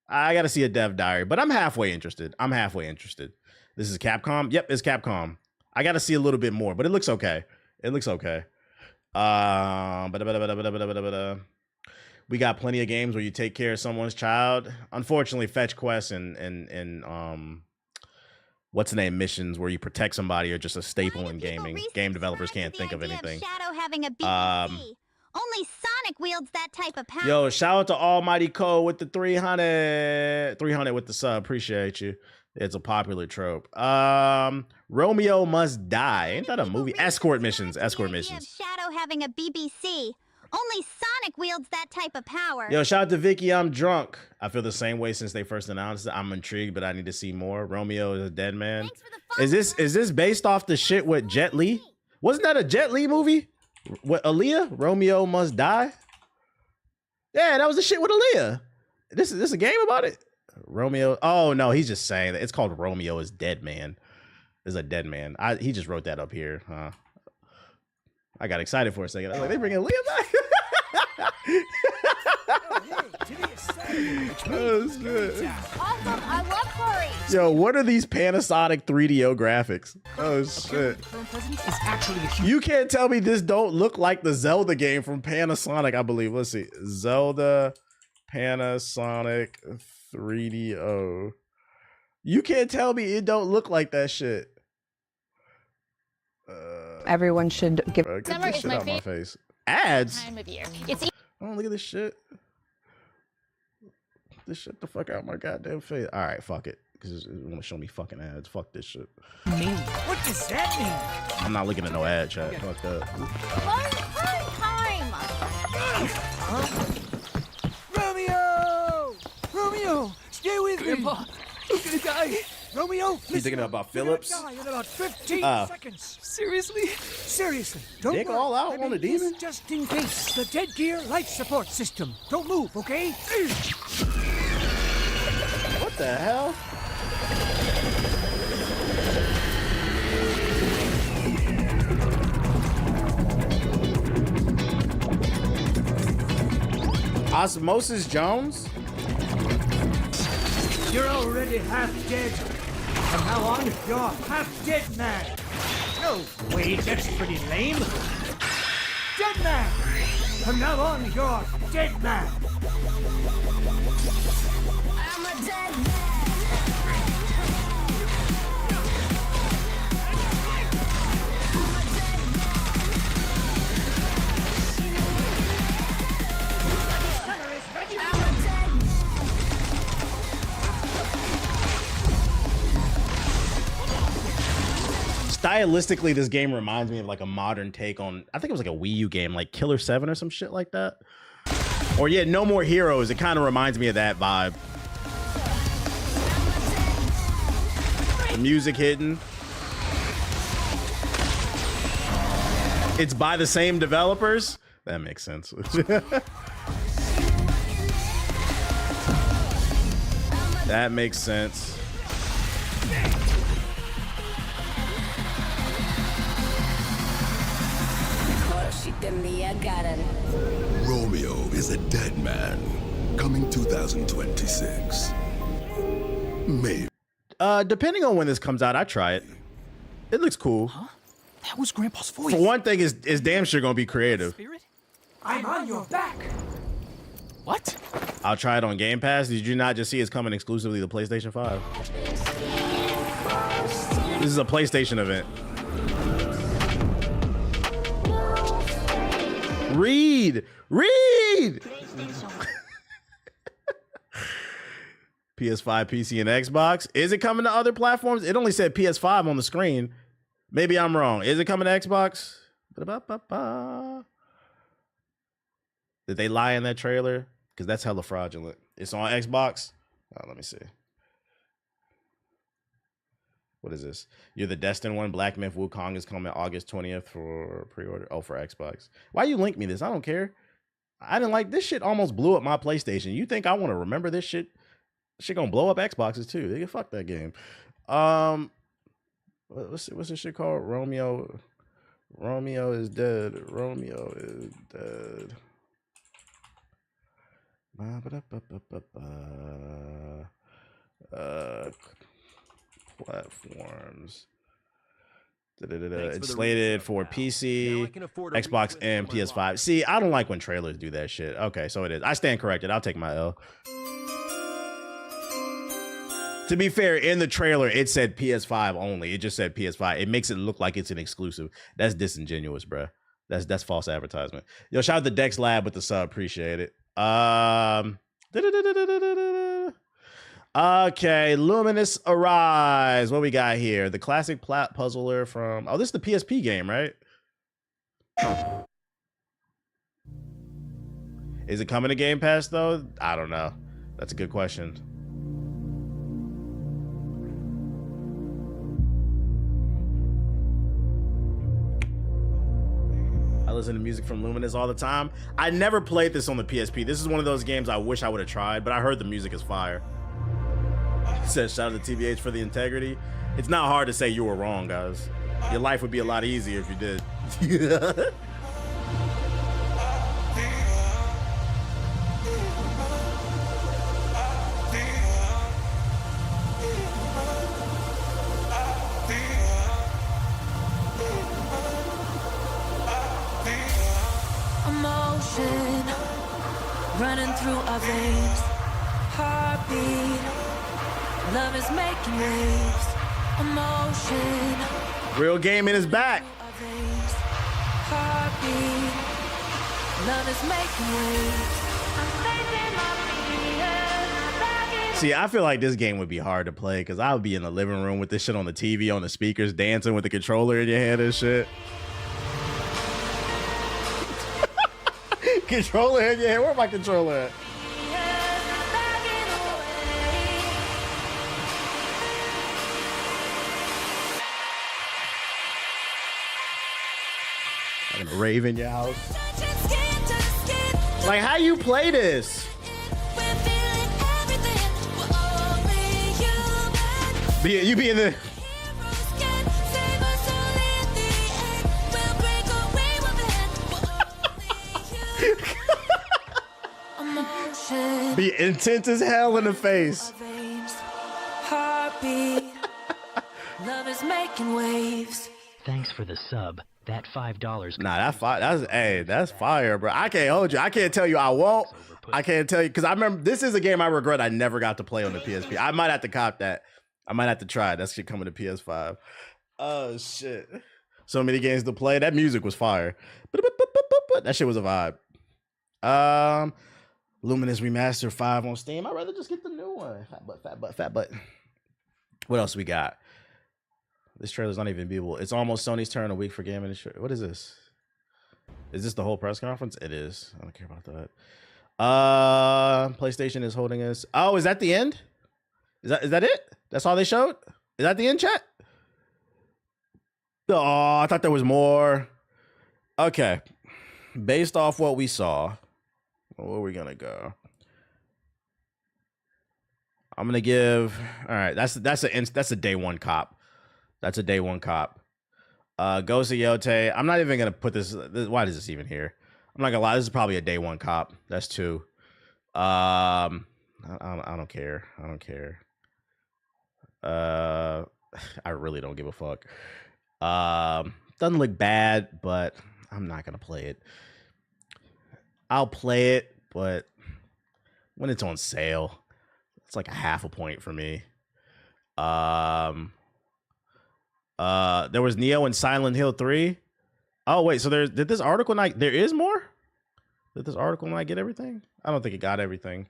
I got to see a dev diary, but I'm halfway interested. This is Capcom. Yep, it's Capcom. I got to see a little bit more, but it looks okay. We got plenty of games where you take care of someone's child. Unfortunately, fetch quests and what's the name missions where you protect somebody are just a staple in gaming. Game developers can't think of anything. Shadow having a BBC. Only Sonic wields that type of power. Yo, shout out to Almighty Cole with the 300 with the sub. Appreciate you. It's a popular trope. Romeo Must Die. Ain't that a movie? Escort missions. Shadow having a BBC. Only Sonic wields that type of power. Yo, shout out to Vicky. I'm drunk. I feel the same way since they first announced it. I'm intrigued, but I need to see more. Romeo is a dead man. Is this based off the shit with Jet Li? Wasn't that a Jet Li movie? What, Aaliyah? Romeo Must Die? Yeah, that was the shit with Aaliyah. This is a game about it. Romeo. Oh no, he's just saying that. It's called Romeo is Dead Man. Is a dead man. He just wrote that up here. Huh? I got excited for a second. I was like, they bringing Aaliyah back. Oh, shit. Awesome, I love furries. Yo, what are these Panasonic 3DO graphics? Oh shit. You can't tell me this don't look like the Zelda game from Panasonic, I believe. Let's see. Zelda Panasonic 3DO. You can't tell me it don't look like that shit. Everyone should give. Get this shit out my face. Ads? Time of year. Oh, look at this shit. This shit the fuck out my goddamn face. All right, fuck it. Because it's going to show me fucking ads. Fuck this shit. What does that mean? I'm not looking at no ad chat. Fuck that. Romeo! Romeo! Stay with me! Grandpa, I'm gonna die. Romeo, You thinking about Phillips? die in about 15 seconds. Seriously? Seriously, don't Dick worry. all out I on made a demon? this just in case. The Dead Gear life support system. Don't move, okay? What the hell? Osmosis Jones? You're already half dead. From now on, you're half dead man. No, wait, that's pretty lame. Dead man. From now on, you're dead man. I'm a dead man. Stylistically, this game reminds me of like a modern take on, I think it was like a Wii U game, like Killer 7 or some shit like that. Or yeah, No More Heroes. It kind of reminds me of that vibe. The music hitting. It's by the same developers. That makes sense. That makes sense. Romeo is a dead man. Coming 2026. Maybe. Depending on when this comes out, I try it. It looks cool. Huh? That was Grandpa's voice. For one thing, it's damn sure gonna be creative. I'm on your back. What? I'll try it on Game Pass. Did you not just see it's coming exclusively to PlayStation 5? This is a PlayStation event. Read! PS5, PC, and Xbox. Is it coming to other platforms? It only said PS5 on the screen. Maybe I'm wrong. Is it coming to Xbox? Did they lie in that trailer? Because that's hella fraudulent. It's on Xbox. Oh, let me see. What is this? You're the Destined One. Black Myth Wukong is coming August 20th for pre-order. Oh, for Xbox. Why you link me this? I don't care. I didn't like this shit. Almost blew up my PlayStation. You think I want to remember this shit? Shit gonna blow up Xboxes too. They can fuck that game. What's this shit called? Romeo is dead. Romeo is dead. Platforms. It's slated for PC, Xbox, and PS5. See, I don't like when trailers do that shit. Okay, so it is. I stand corrected. I'll take my L. To be fair, in the trailer, it said PS5 only. It just said PS5. It makes it look like it's an exclusive. That's disingenuous, bruh. That's false advertisement. Yo, shout out to Dex Lab with the sub. Appreciate it. Okay, Luminous Arise. What we got here? The classic plat puzzler from... Oh, this is the PSP game, right? Is it coming to Game Pass, though? I don't know. That's a good question. I listen to music from Luminous all the time. I never played this on the PSP. This is one of those games I wish I would have tried, but I heard the music is fire. It says, shout out to TBH for the integrity. It's not hard to say you were wrong, guys. Your life would be a lot easier if you did. Emotion running through our veins, heartbeat, love is making waves. Emotion, real gaming is back. Heartbeat, love is making waves. See, I feel like this game would be hard to play because I would be in the living room with this shit on the TV, on the speakers, dancing with the controller in your hand and shit. Controller in your hand? Where my controller at? I'm gonna rave in your house. Like, how you play this? You be in the... Be intense as hell in the face. Heartbeat, love is making waves. Thanks for the sub. That $5. Nah, that's fire, bro. I can't hold you. I can't tell you I won't. I can't tell you because I remember this is a game I regret I never got to play on the PSP. I might have to cop that. I might have to try it. That shit coming to PS5. Oh shit. So many games to play. That music was fire. That shit was a vibe. Luminous Remaster 5 on Steam. I'd rather just get the new one. Fat butt. What else we got? This trailer's not even viewable. It's almost Sony's turn, a week for gaming. What is this? Is this the whole press conference? It is. I don't care about that. PlayStation is holding us. Oh, is that the end? Is that it? That's all they showed? Is that the end, chat? Oh, I thought there was more. Okay. Based off what we saw, where are we gonna go? I'm gonna give. All right, that's a day one cop. That's a day one cop. Ghost of Yote. I'm not even gonna put this. Why is this even here? I'm not gonna lie. This is probably a day one cop. That's 2. I don't care. I don't care. I really don't give a fuck. Doesn't look bad, but I'm not gonna play it. I'll play it, but when it's on sale, it's like a half a point for me. There was Neo and Silent Hill 3. Oh wait, so did this article not? There is more. Did this article not get everything? I don't think it got everything.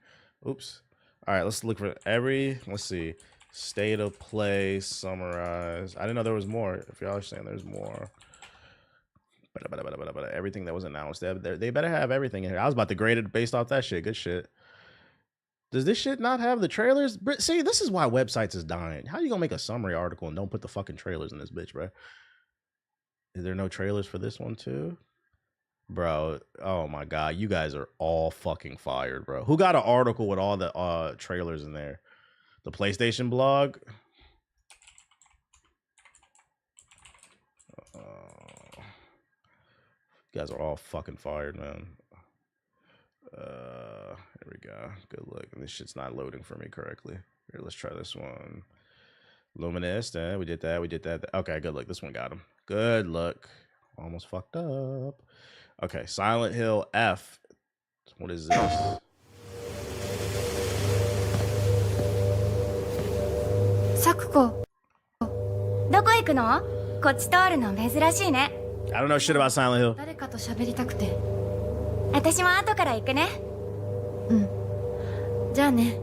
Oops. All right, let's look for let's see. State of play summarize. I didn't know there was more. If y'all are saying there's more. Everything that was announced. They better have everything in here. I was about to grade it based off that shit. Good shit. Does this shit not have the trailers? See, this is why websites is dying. How you gonna make a summary article and don't put the fucking trailers in this bitch, bro? Is there no trailers for this one too? Bro, oh my god, you guys are all fucking fired, bro. Who got an article with all the trailers in there? The PlayStation blog? You guys are all fucking fired, man. Here we go. Good luck. And this shit's not loading for me correctly. Here, let's try this one. Luminous. We did that. We did that. Okay, good luck. This one got him. Good luck. Almost fucked up. Okay, Silent Hill F. What is this? サクコ、どこ行くの？こっち通るの珍しいね。 I don't know shit about Silent Hill. 誰かと喋りたくて。私も後から行くね。うん。じゃあね。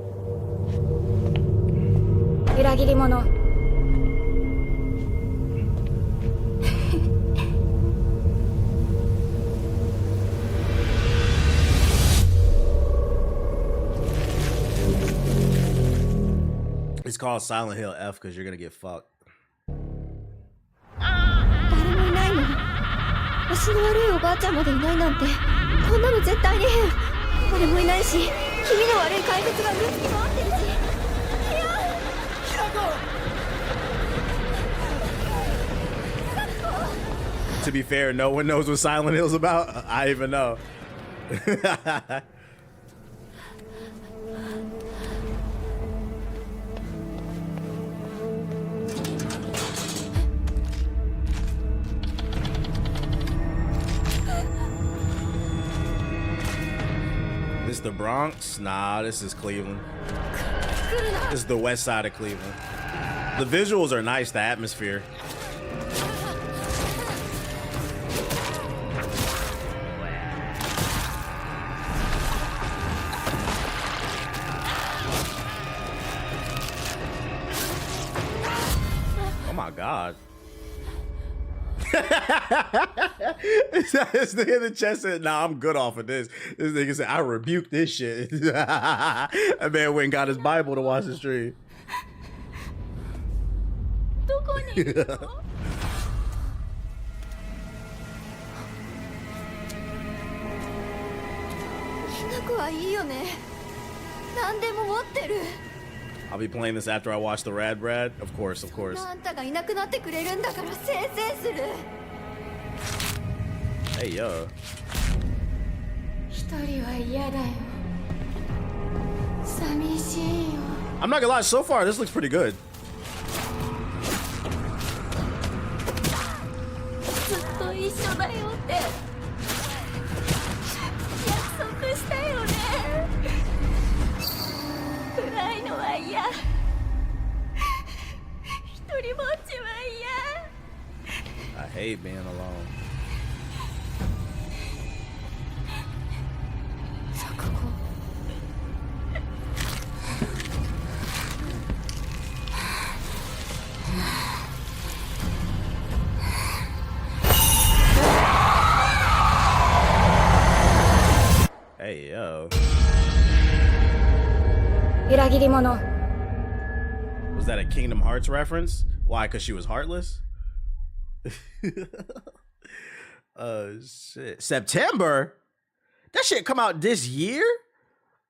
裏切り者。It's called Silent Hill F because you're gonna get fucked. 誰もいないの？足の悪いおばあちゃんまでいないなんて、こんなの絶対に変。俺もいないし、気味の悪い怪物がうろつき回ってるし。いや、キラコ。 To be fair, no one knows what Silent Hill's about. I even know. This the Bronx? Nah, this is Cleveland. This is the west side of Cleveland. The visuals are nice, the atmosphere. Oh my god. This nigga in the chest said, nah, I'm good off of this. This nigga said, I rebuke this shit. That man went and got his Bible to watch the stream. I'll be playing this after I watch the Rad Brad. Of course, of course. Hey, yo. I'm not gonna lie, so far this looks pretty good. I hate being alone. Hey, yo. Was that a Kingdom Hearts reference? Why? Because she was heartless? Shit. September? That shit come out this year?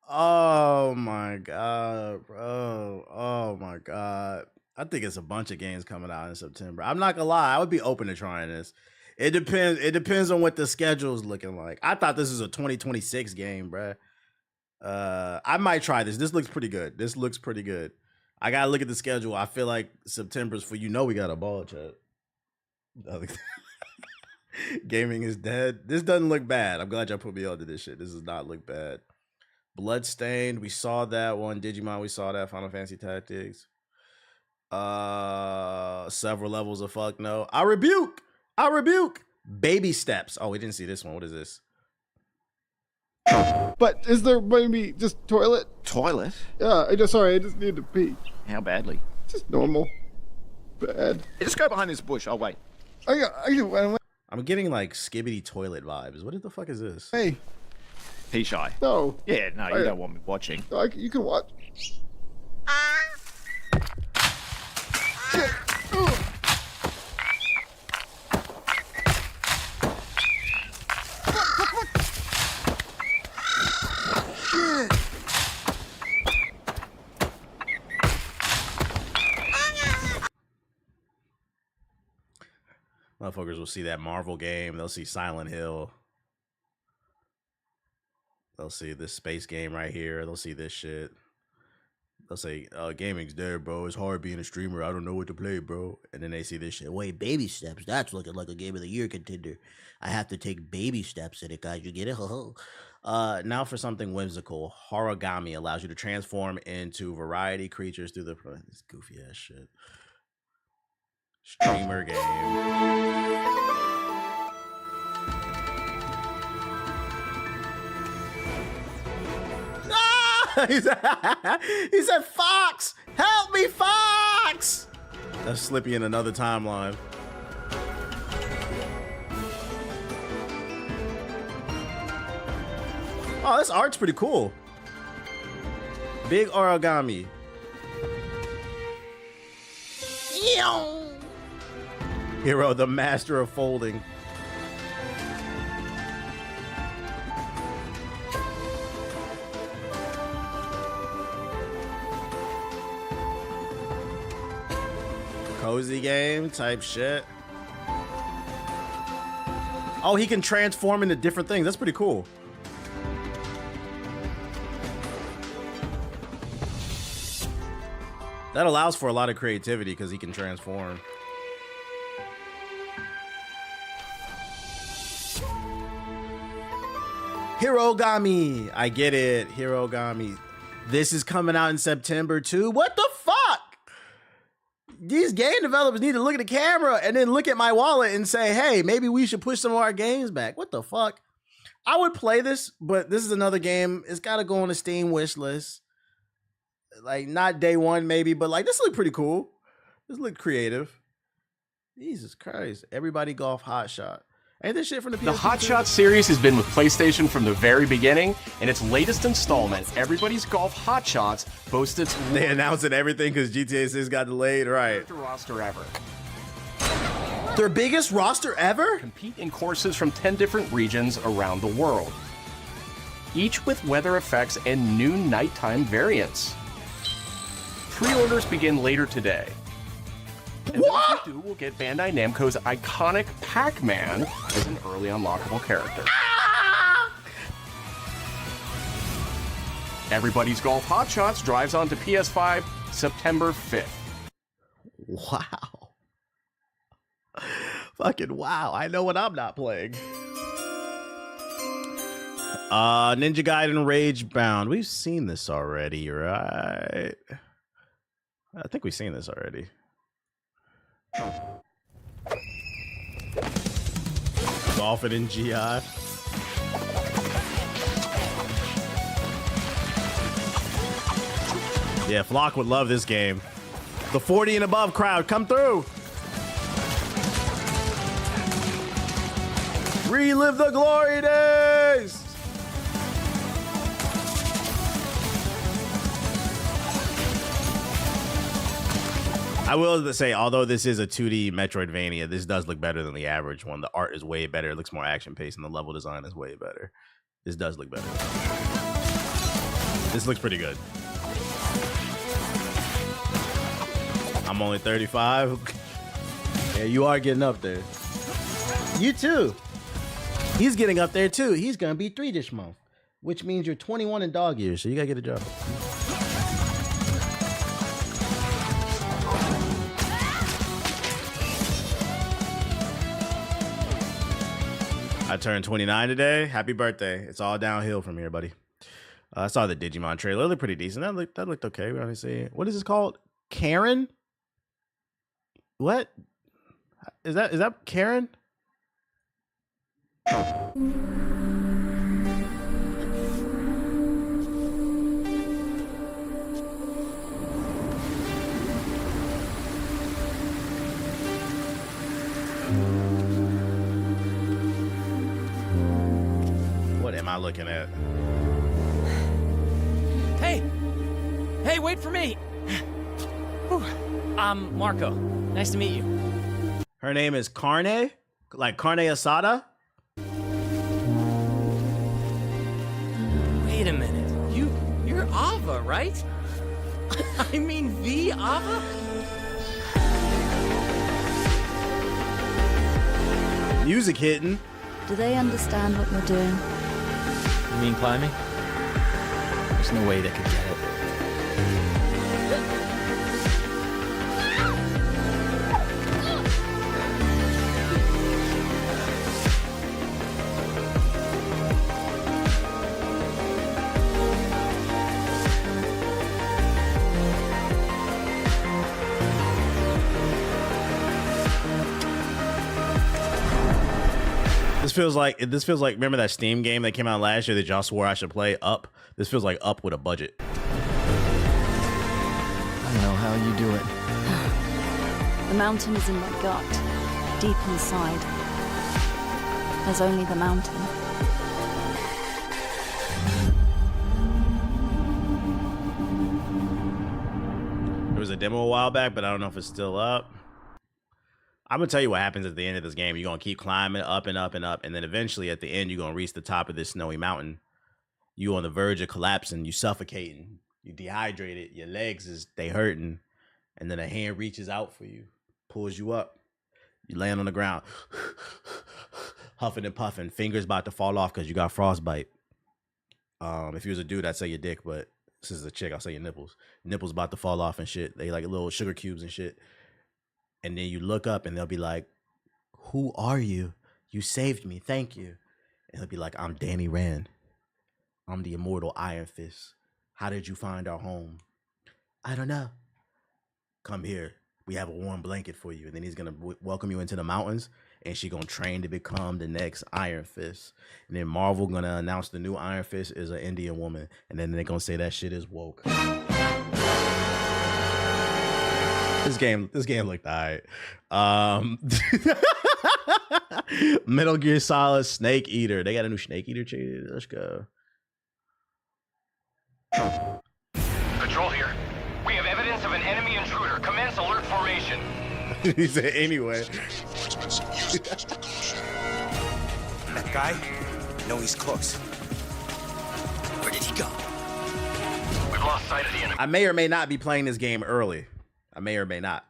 Oh my god, bro. Oh my god. I think it's a bunch of games coming out in September. I'm not gonna lie, I would be open to trying this. It depends on what the schedule is looking like. I thought this was a 2026 game, bro. I might try this. This looks pretty good. This looks pretty good. I gotta look at the schedule. I feel like September's for we got a ball chat. Gaming is dead. This doesn't look bad. I'm glad y'all put me onto this shit. This does not look bad. Bloodstained, we saw that one. Digimon, we saw that. Final Fantasy Tactics. Several levels of fuck no. I rebuke. Baby steps. Oh, we didn't see this one. What is this? But is there maybe just toilet? Toilet? Yeah, I just need to pee. How badly? Just normal. Bad. Hey, just go behind this bush. I'll wait. I'm getting like skibbity toilet vibes. What the fuck is this? Hey. Pee shy. No. Yeah, no, you don't want me watching. No, you can watch. Shit. Motherfuckers will see that Marvel game. They'll see Silent Hill. They'll see this space game right here. They'll see this shit. They'll say, gaming's dead, bro. It's hard being a streamer. I don't know what to play, bro. And then they see this shit. Wait, baby steps. That's looking like a Game of the Year contender. I have to take baby steps in it, guys. You get it? Now for something whimsical. Horigami allows you to transform into variety creatures through the... This goofy ass shit. Streamer game. He said, Fox! Help me, Fox! That's Slippy in another timeline. Oh, this art's pretty cool. Big origami. Hero, the master of folding. Cozy game type shit. Oh, he can transform into different things. That's pretty cool. That allows for a lot of creativity because he can transform. Hirogami. I get it. Hirogami. This is coming out in September too. What the fuck? These game developers need to look at the camera and then look at my wallet and say, hey, maybe we should push some of our games back. What the fuck? I would play this, but this is another game. It's got to go on the Steam wish list. Like, not day one, maybe, but like, this look pretty cool. This look creative. Jesus Christ. Everybody Golf Hot Shot. Ain't this shit from the PSP? The Hot Shot series has been with PlayStation from the very beginning, and its latest installment, Everybody's Golf Hot Shots, boasts its... They announcing everything because GTA 6 got delayed, right? ...roster ever. Their biggest roster ever? Compete in courses from 10 different regions around the world, each with weather effects and new nighttime variants. Pre-orders begin later today. And what? Those who do will get Bandai Namco's iconic Pac-Man as an early unlockable character. Everybody's Golf Hot Shots drives onto PS5 September 5th. Wow. Fucking wow. I know what I'm not playing. Ninja Gaiden Rage Bound. We've seen this already, right? I think we've seen this already. Golfing in GI. Yeah, Flock would love this game. The 40 and above crowd, come through. Relive the glory days. I will say, although this is a 2D Metroidvania, this does look better than the average one. The art is way better. It looks more action-paced, and the level design is way better. This does look better. This looks pretty good. I'm only 35. Yeah, you are getting up there. You too. He's getting up there too. He's gonna be 3 this month. which means you're 21 in dog years, so you gotta get a job. I turned 29 today. Happy birthday. It's all downhill from here, buddy. I saw the Digimon trailer. It looked pretty decent. That looked okay. What is it? What is this called? Karen? What? Is that Karen? What am I looking at? Hey, wait for me! Whew. I'm Marco. Nice to meet you. Her name is Carne? Like Carne Asada? Wait a minute. You're Ava, right? I mean the Ava? Music hitting. Do they understand what you're doing? You mean climbing? There's no way they could get it. This feels like remember that Steam game that came out last year that y'all swore I should play, Up? This feels like Up with a budget. I don't know how you do it. The mountain is in my gut, deep inside. There's only the mountain. There was a demo a while back, but I don't know if it's still up. I'm gonna tell you what happens at the end of this game. You're gonna keep climbing up and up and up, and then eventually at the end, you're gonna reach the top of this snowy mountain. You on the verge of collapsing, you suffocating, you dehydrated, your legs they hurting, and then a hand reaches out for you, pulls you up. You land on the ground, huffing and puffing, fingers about to fall off because you got frostbite. If you was a dude, I'd say your dick, but since it's a chick, I'll say your nipples. Nipples about to fall off and shit. They like little sugar cubes and shit. And then you look up and they'll be like, "Who are you? You saved me. Thank you." And he'll be like, "I'm Danny Rand. I'm the immortal Iron Fist. How did you find our home?" "I don't know." "Come here. We have a warm blanket for you." And then he's going to welcome you into the mountains, and she's going to train to become the next Iron Fist. And then Marvel going to announce the new Iron Fist is an Indian woman. And then they're going to say that shit is woke. This game looked alright. Metal Gear Solid Snake Eater. They got a new Snake Eater trailer. Let's go. Patrol here. We have evidence of an enemy intruder. Commence alert formation. He said anyway. That guy? No, he's close. Where did he go? We've lost sight of the enemy. I may or may not be playing this game early. I may or may not.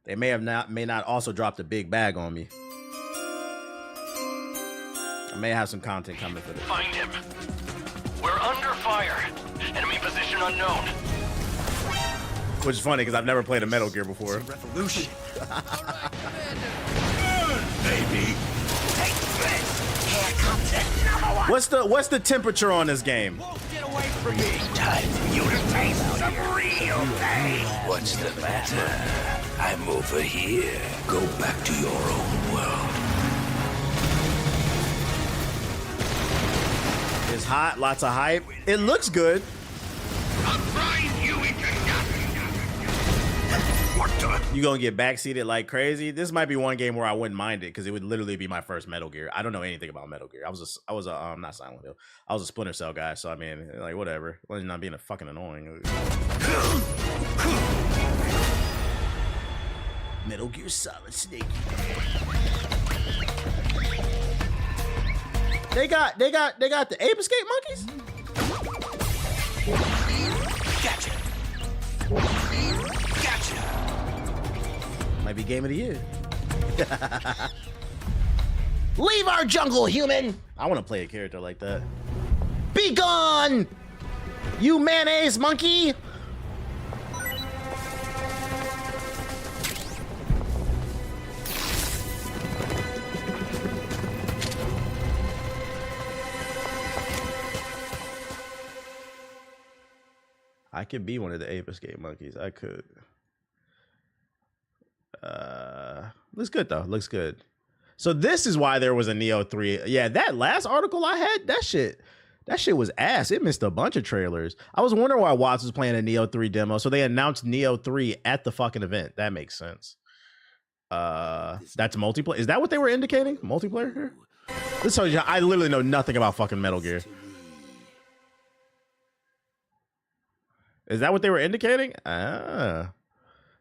They may not also drop the big bag on me. I may have some content coming for this. Find him. We're under fire. Enemy position unknown. Which is funny because I've never played a Metal Gear before. Revolution. Baby. Take this. Here comes another one. What's the temperature on this game? Get away from me. Time for you to taste some real pain. What's the matter? I'm over here. Go back to your own world. It's hot, lots of hype. It looks good. You gonna get backseated like crazy? This might be one game where I wouldn't mind it because it would literally be my first Metal Gear. I don't know anything about Metal Gear. I was a not Silent Hill. I was a Splinter Cell guy, so I mean, like whatever. Well, not being a fucking annoying. Metal Gear Solid Snake. They got the Ape Escape monkeys. Gotcha. Might be game of the year. Leave our jungle, human. I want to play a character like that. Be gone! You mayonnaise monkey! I could be one of the Ape Escape monkeys. I could. Looks good though. Looks good. So this is why there was a Neo 3. Yeah, that last article I had, that shit was ass. It missed a bunch of trailers. I was wondering why Watts was playing a Neo 3 demo. So they announced Neo 3 at the fucking event. That makes sense. That's multiplayer. Is that what they were indicating? Multiplayer here? This tells you I literally know nothing about fucking Metal Gear. Is that what they were indicating?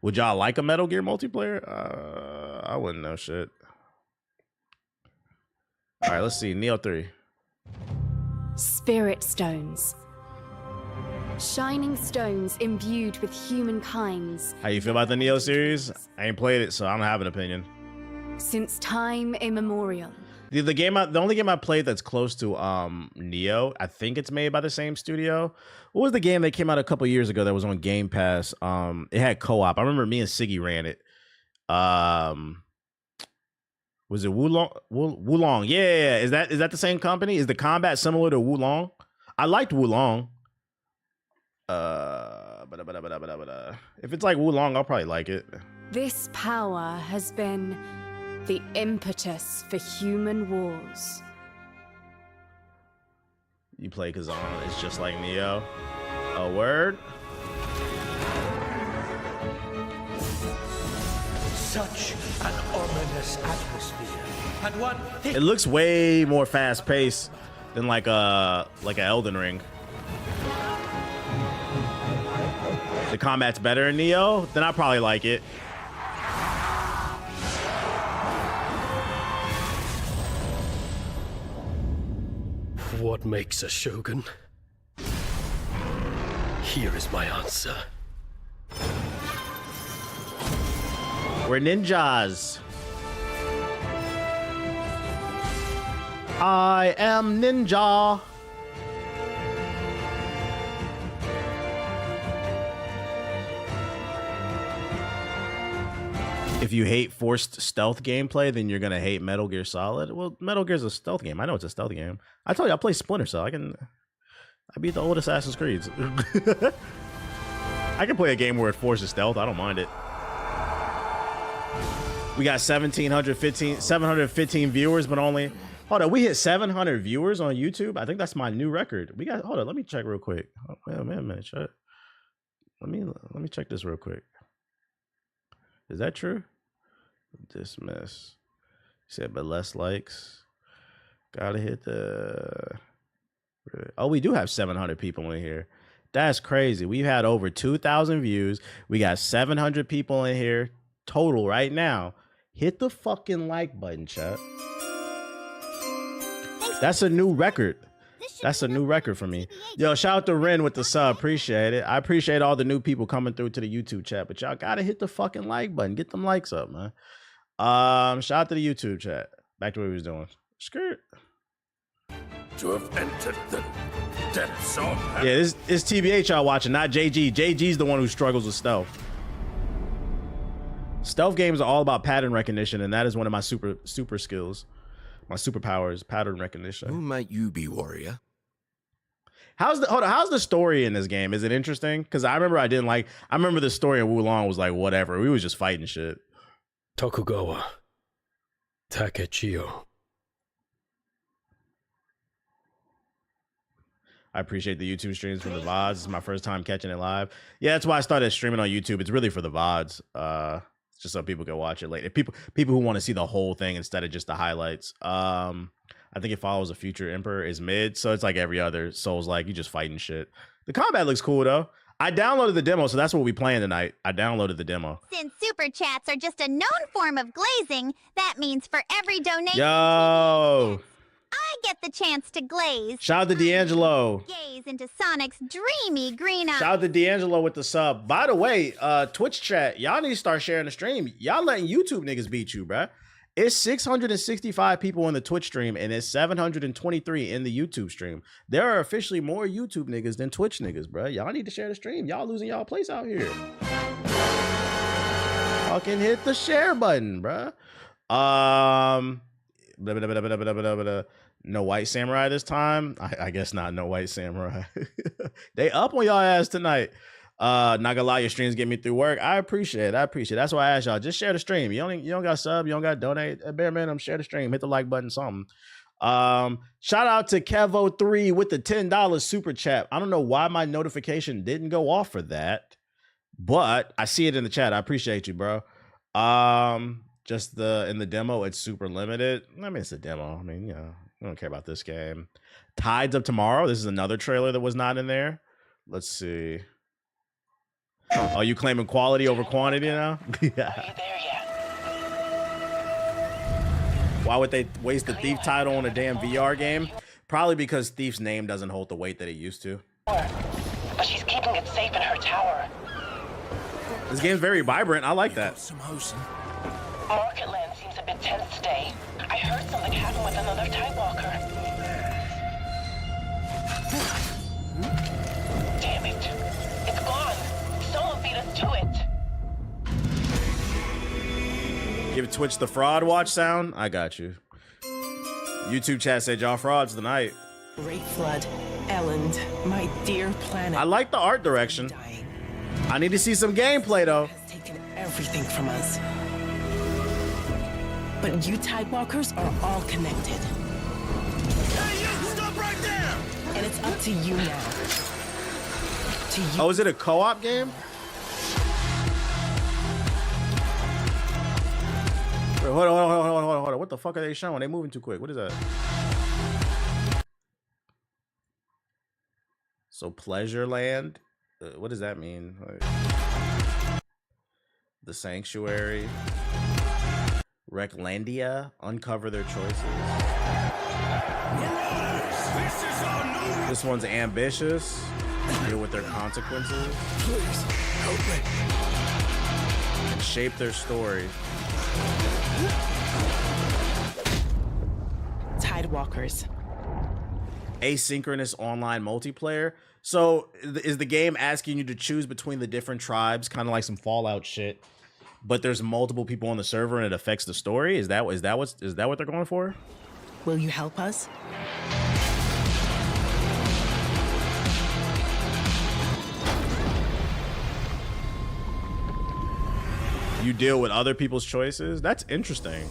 Would y'all like a Metal Gear multiplayer? I wouldn't know shit. All right, let's see. Neo 3. Spirit stones. Shining stones imbued with humankind's. How you feel about the Neo series? I ain't played it, so I don't have an opinion. Since time immemorial. The only game I played that's close to Neo, I think it's made by the same studio. What was the game that came out a couple years ago that was on Game Pass? It had co-op. I remember me and Siggy ran it. Was it Wulong? Wulong. Yeah. Is that the same company? Is the combat similar to Wulong? I liked Wulong. If it's like Wulong, I'll probably like it. This power has been the impetus for human wars. You play Kazan, it's just like Neo. A word? Such an ominous atmosphere. And one thick. It looks way more fast paced than like an Elden Ring. The combat's better in Neo, then I probably like it. What makes a shogun? Here is my answer. We're ninjas. I am ninja. If you hate forced stealth gameplay, then you're gonna hate Metal Gear Solid. Well, Metal Gear's a stealth game. I know it's a stealth game. I told you I play Splinter Cell. I beat the old Assassin's Creeds. I can play a game where it forces stealth. I don't mind it. We got 715 viewers, but only. Hold on, we hit 700 viewers on YouTube. I think that's my new record. We got. Hold on, let me check real quick. Oh, wait a minute, chat. Let me check this real quick. Is that true? Dismiss. Said, but less likes. Gotta hit the. Oh, we do have 700 people in here. That's crazy. We've had over 2,000 views. We got 700 people in here total right now. Hit the fucking like button, chat. That's a new record. That's a new record for me. Yo, shout out to Ren with the sub. Appreciate it. I appreciate all the new people coming through to the YouTube chat, but y'all gotta hit the fucking like button. Get them likes up, man. Shout out to the YouTube chat. Back to what we was doing. Skirt. To have entered the depths of... Yeah, this is TBH y'all watching, not JG. JG's the one who struggles with stealth. Stealth games are all about pattern recognition, and that is one of my super skills. My superpowers, pattern recognition. Who might you be, warrior? How's the story in this game? Is it interesting? Because I remember I remember the story in Wulong was like whatever. We was just fighting shit. Tokugawa. Takechiyo. I appreciate the YouTube streams from the VODs. This is my first time catching it live. Yeah, that's why I started streaming on YouTube. It's really for the VODs. Just so people can watch it later. People who want to see the whole thing instead of just the highlights. I think it follows a future emperor is mid, so it's like every other Souls-like. You just fighting shit. The combat looks cool though. I downloaded the demo, so that's what we playing tonight. I downloaded the demo. Since super chats are just a known form of glazing, that means for every donation, Yo, I get the chance to glaze. Shout out to D'Angelo. Gaze into Sonic's dreamy green eyes. Shout out to D'Angelo with the sub. By the way, Twitch chat, y'all need to start sharing the stream. Y'all letting YouTube niggas beat you, bruh. It's 665 people in the Twitch stream and it's 723 in the YouTube stream. There are officially more YouTube niggas than Twitch niggas, bro. Y'all need to share the stream. Y'all losing y'all place out here. Fucking hit the share button, bro. No white samurai this time. I guess not. No white samurai. They up on y'all ass tonight. Not gonna lie, your streams get me through work. I appreciate it. That's why I asked y'all. Just share the stream. You don't got sub. You don't got donate. At bare minimum, share the stream. Hit the like button. Something. Shout out to Kevo3 with the $10 super chat. I don't know why my notification didn't go off for that, but I see it in the chat. I appreciate you, bro. Just in the demo, it's super limited. I mean, it's a demo. I mean, I don't care about this game. Tides of Tomorrow. This is another trailer that was not in there. Let's see. Oh, you claiming quality over quantity now? Yeah. Why would they waste the Thief title on a damn VR game? Probably because Thief's name doesn't hold the weight that it used to. But she's keeping it safe in her tower. This game's very vibrant. I like that. Marketland seems a bit tense today. I heard something happen with another Tidewalker. Damn it. It's gone. Someone beat us to it. Give Twitch the fraud watch sound. I got you. YouTube chat said y'all frauds tonight. Great Flood, Elland, my dear planet. I like the art direction. I need to see some gameplay though. Has taken everything from us. But you Tidewalkers are all connected. Hey, you! Stop right there! And it's up to you now. To you. Oh, is it a co-op game? Wait, hold on. What the fuck are they showing? They moving too quick. What is that? So Pleasure Land? What does that mean? Like, the Sanctuary, Reclandia, uncover their choices. This one's ambitious. Deal with their consequences. Please help me. And shape their story. Tidewalkers. Asynchronous online multiplayer. So is the game asking you to choose between the different tribes, kind of like some Fallout shit, but there's multiple people on the server and it affects the story? Is that what they're going for? Will you help us? You deal with other people's choices? That's interesting.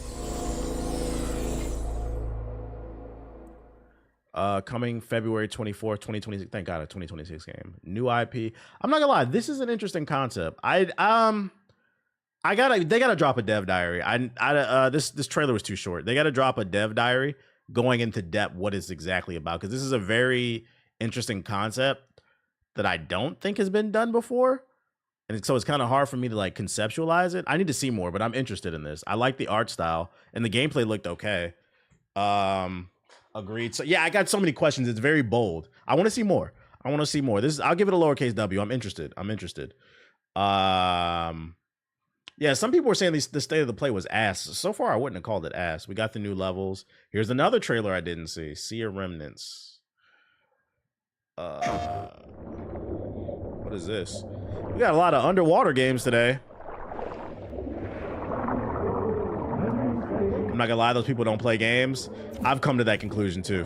Coming February 24th, 2026. Thank God, a 2026 game. New IP. I'm not gonna lie, this is an interesting concept. They gotta drop a dev diary. This trailer was too short. They gotta drop a dev diary going into depth what it's exactly about, because this is a very interesting concept that I don't think has been done before. And so it's kind of hard for me to like conceptualize it. I need to see more, but I'm interested in this. I like the art style and the gameplay looked okay. Agreed. So yeah, I got so many questions. It's very bold. I want to see more. I'll give it a lowercase W. I'm interested. Yeah, some people were saying the state of the play was ass. So far, I wouldn't have called it ass. We got the new levels. Here's another trailer I didn't see. Sea of Remnants. What is this? We got a lot of underwater games today. I'm not gonna lie, those people don't play games. I've come to that conclusion too.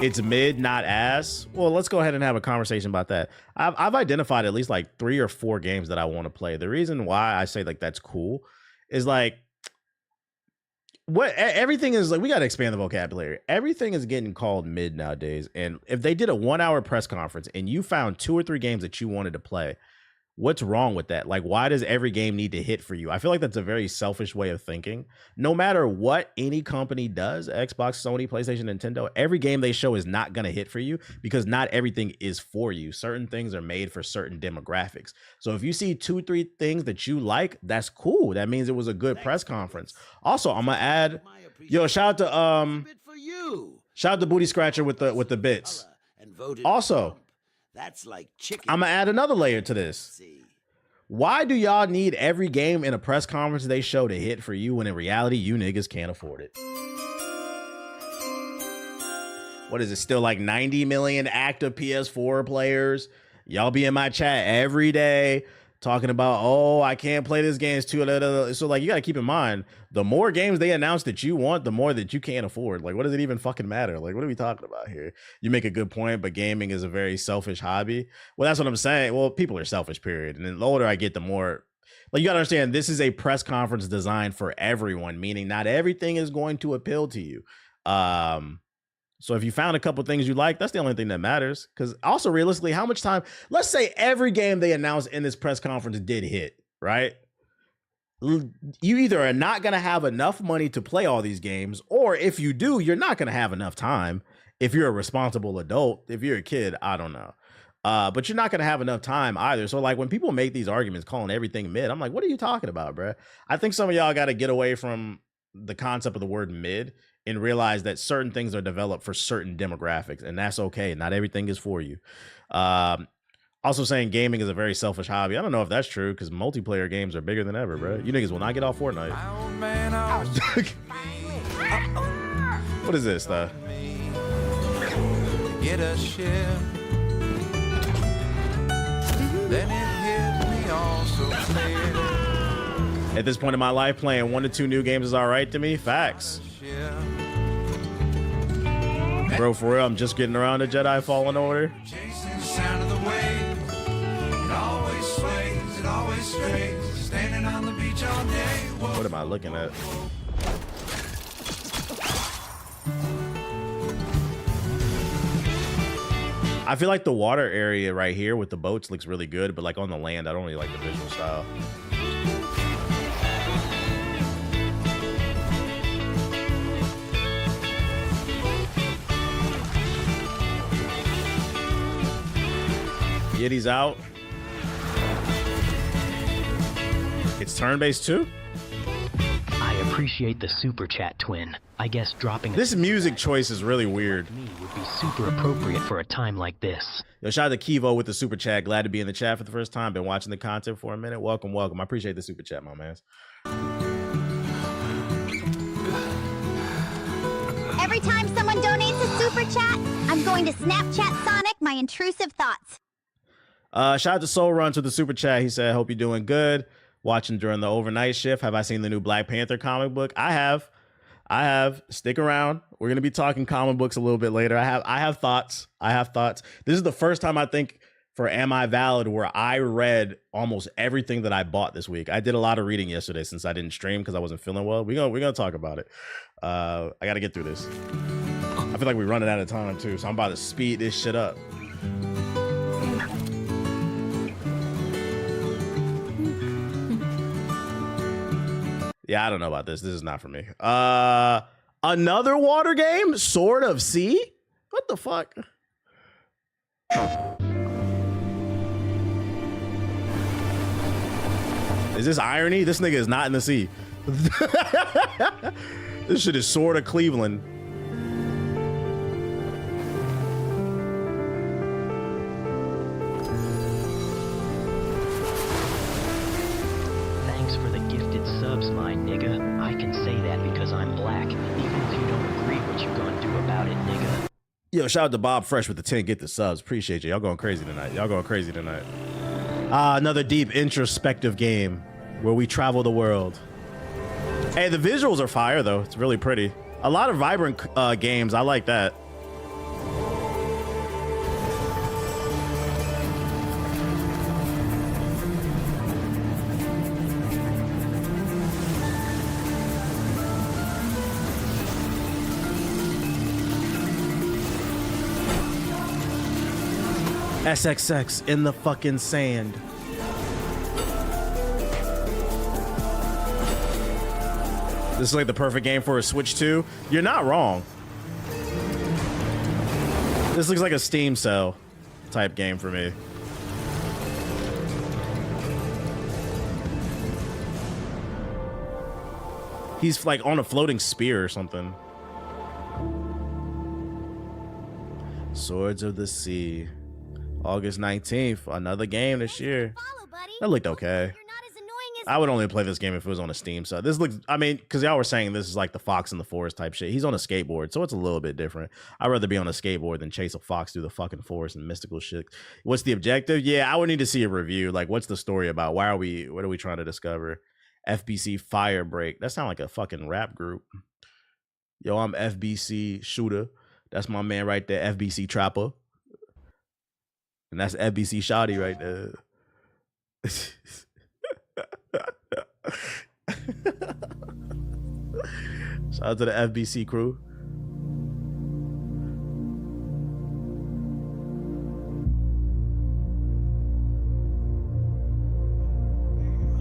It's mid, not ass. Well, let's go ahead and have a conversation about that. I've identified at least like 3 or 4 games that I want to play. The reason why I say like that's cool is like everything is like, we got to expand the vocabulary. Everything is getting called mid nowadays. And if they did a 1-hour press conference and you found 2 or 3 games that you wanted to play, what's wrong with that? Like, why does every game need to hit for you? I feel like that's a very selfish way of thinking. No matter what any company does, Xbox, Sony, PlayStation, Nintendo, every game they show is not going to hit for you because not everything is for you. Certain things are made for certain demographics. So if you see 2, 3 things that you like, that's cool. That means it was a good press conference. Also, I'm going to add, shout out to Booty Scratcher with the bits. Also, That's like chicken. I'm gonna add another layer to this. Why do y'all need every game in a press conference they show to hit for you when in reality you niggas can't afford it? What is it, still like 90 million active PS4 players? Y'all be in my chat every day talking about, oh, I can't play this game. It's too. So like, you got to keep in mind, the more games they announce that you want, the more that you can't afford. Like, what does it even fucking matter? Like, what are we talking about here? You make a good point, but gaming is a very selfish hobby. Well, that's what I'm saying. Well, people are selfish, period. And then the older I get, the more, like, you got to understand, this is a press conference designed for everyone, meaning not everything is going to appeal to you. So if you found a couple things you like, that's the only thing that matters. Because also realistically, how much time, let's say every game they announced in this press conference did hit, right? You either are not going to have enough money to play all these games, or if you do, you're not going to have enough time. If you're a responsible adult, if you're a kid, I don't know. But you're not going to have enough time either. So like when people make these arguments calling everything mid, I'm like, what are you talking about, bro? I think some of y'all got to get away from the concept of the word mid and realize that certain things are developed for certain demographics, and that's okay. Not everything is for you. Also saying gaming is a very selfish hobby. I don't know if that's true, because multiplayer games are bigger than ever, bro. You niggas will not get off Fortnite. What is this, though? Get a ship. Then it hit me all so clear. At this point in my life, playing 1 to 2 new games is all right to me. Facts. Bro, for real, I'm just getting around to Jedi Fallen Order. Chasing the sound of the waves. It always sways, it always strays. Standing on the beach all day. What am I looking at? I feel like the water area right here with the boats looks really good, but like on the land, I don't really like the visual style. Yiddy's out. It's turn-based too? I appreciate the super chat, twin. I guess dropping this music choice is really weird. Would be super appropriate for a time like this. Yo, shout out to Kivo with the super chat. Glad to be in the chat for the first time. Been watching the content for a minute. Welcome, welcome. I appreciate the super chat, my man. Every time someone donates a super chat, I'm going to Snapchat Sonic my intrusive thoughts. Shout out to Soul Runs with the super chat. He said, hope you're doing good. Watching during the overnight shift. Have I seen the new Black Panther comic book? I have. Stick around. We're gonna be talking comic books a little bit later. I have thoughts. This is the first time I think for Am I Valid where I read almost everything that I bought this week. I did a lot of reading yesterday since I didn't stream because I wasn't feeling well. We're gonna talk about it. I gotta get through this. I feel like we're running out of time too, so I'm about to speed this shit up. Yeah, I don't know about this. This is not for me. Another water game? Sword of Sea? What the fuck? Is this irony? This nigga is not in the sea. This shit is Sword of Cleveland. Thanks for the gifted subs, my nigga. I can say that because I'm black, even if you don't agree what you gonna do about it, nigga. Yo, shout out to Bob Fresh with the 10 get the subs. Appreciate you. Y'all going crazy tonight. Another deep introspective game where we travel the world. Hey, the visuals are fire though. It's really pretty. A lot of vibrant games. I like that. SXX in the fucking sand. This is like the perfect game for a Switch 2. You're not wrong. This looks like a Steam sale type game for me. He's like on a floating spear or something. Swords of the Sea. August 19th, another game this year. That looked okay. I would only play this game if it was on a Steam. So this looks, I mean, because y'all were saying this is like the Fox in the Forest type shit. He's on a skateboard, so it's a little bit different. I'd rather be on a skateboard than chase a fox through the fucking forest and mystical shit. What's the objective? Yeah, I would need to see a review. Like, what's the story about? What are we trying to discover? FBC Firebreak. That sounds like a fucking rap group. Yo, I'm FBC Shooter. That's my man right there, FBC Trapper. And that's FBC Shoddy right there. Shout out to the FBC crew.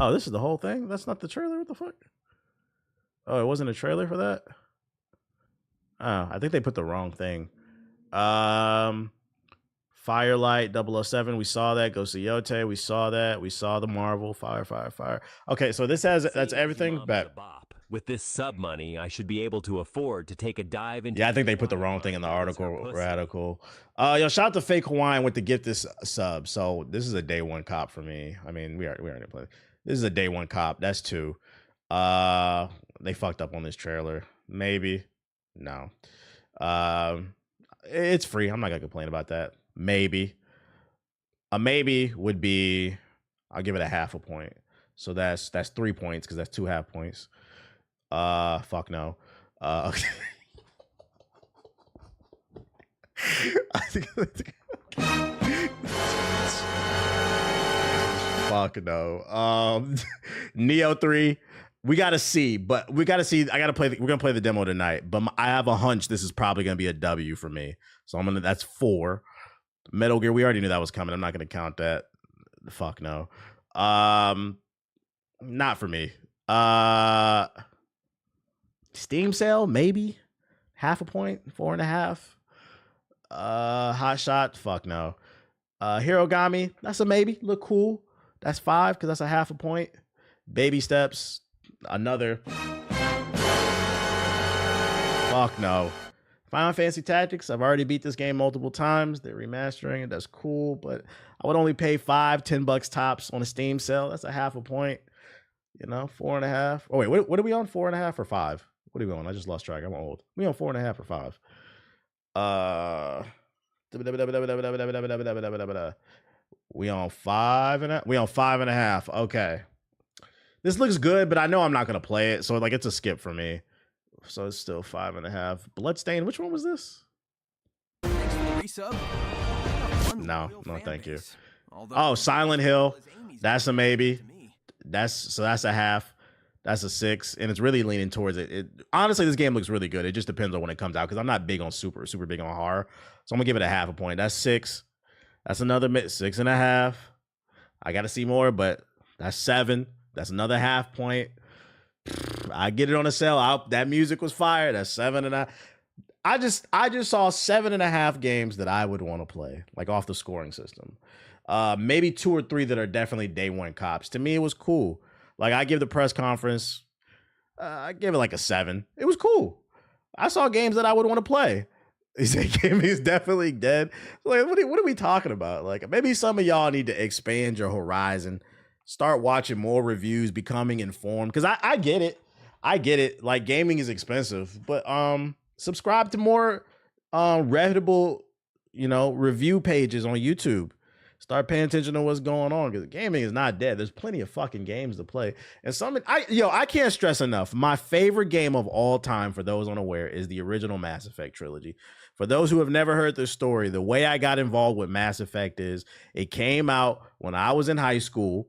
Oh, this is the whole thing? That's not the trailer? What the fuck? Oh, it wasn't a trailer for that? Oh, I think they put the wrong thing. Firelight 007, we saw that. Ghost of Yote, we saw that. We saw the Marvel. Fire. Okay, so this has, that's everything. But with this sub money, I should be able to afford to take a dive into. Yeah, I think they put the wrong thing in the article. Radical. Yo, shout out to Fake Hawaiian with the gift this sub. So this is a day one cop for me. I mean, we already played. This is a day one cop. That's 2. They fucked up on this trailer. Maybe. No. It's free. I'm not gonna complain about that. Maybe. A maybe would be, I'll give it a half a point. So that's 3 points because that's 2 half points. Fuck no. Okay. Fuck no. Neo 3. We gotta see, but we gotta see. We're gonna play the demo tonight, but I have a hunch this is probably gonna be a W for me. So that's 4. Metal Gear, we already knew that was coming. I'm not gonna count that. Fuck no. Not for me. Steam sale, maybe. Half a point, 4.5. Hot Shot, fuck no. Hirogami, that's a maybe. Look cool. That's 5 because that's a half a point. Baby Steps, another. Fuck no. Final Fantasy Tactics, I've already beat this game multiple times. They're remastering it. That's cool, but I would only pay $5-10 tops on a Steam sale. That's a half a point. 4.5. Oh, wait, what are we on? 4.5 or 5? What are we on? I just lost track. I'm old. We on 4.5 or 5? We on 5.5. We on 5.5. Okay. This looks good, but I know I'm not gonna play it, so like it's a skip for me. So it's still 5.5. Bloodstain. Which one was this? No, thank you. Oh, Silent Hill. That's a maybe. That's a half. That's a 6, and it's really leaning towards it. Honestly, this game looks really good. It just depends on when it comes out because I'm not big on super big on horror. So I'm gonna give it a half a point. That's 6. That's another 6.5. I gotta see more, but that's 7. That's another half point. I get it on a sale. That music was fire. That's 7.5. I just saw 7.5 games that I would want to play, like off the scoring system. Maybe 2 or 3 that are definitely day one cops. To me, it was cool. Like I give the press conference, I give it like a 7. It was cool. I saw games that I would want to play. He said gaming is definitely dead. Like, what are we talking about? Like maybe some of y'all need to expand your horizon. Start watching more reviews, becoming informed. Because I get it. I get it. Like gaming is expensive. But subscribe to more reputable, review pages on YouTube. Start paying attention to what's going on. Because gaming is not dead. There's plenty of fucking games to play. And I can't stress enough. My favorite game of all time, for those unaware, is the original Mass Effect trilogy. For those who have never heard this story, the way I got involved with Mass Effect is it came out when I was in high school.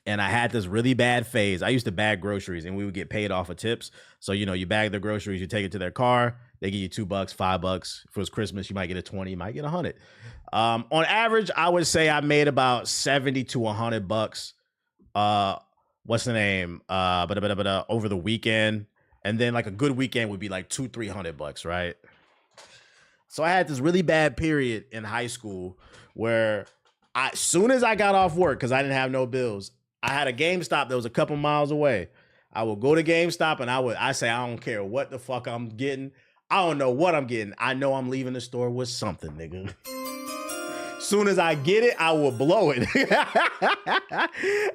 And I had this really bad phase. I used to bag groceries and we would get paid off of tips. So, you bag their groceries, you take it to their car. They give you $2, $5. If it was Christmas, you might get a 20, you might get 100. On average, I would say I made about 70 to $100. What's the name? Over the weekend. And then like a good weekend would be like $200-300, right? So I had this really bad period in high school where as soon as I got off work, because I didn't have no bills, I had a GameStop that was a couple miles away. I would go to GameStop and I say, I don't care what the fuck I'm getting. I don't know what I'm getting. I know I'm leaving the store with something, nigga. Soon as I get it, I will blow it.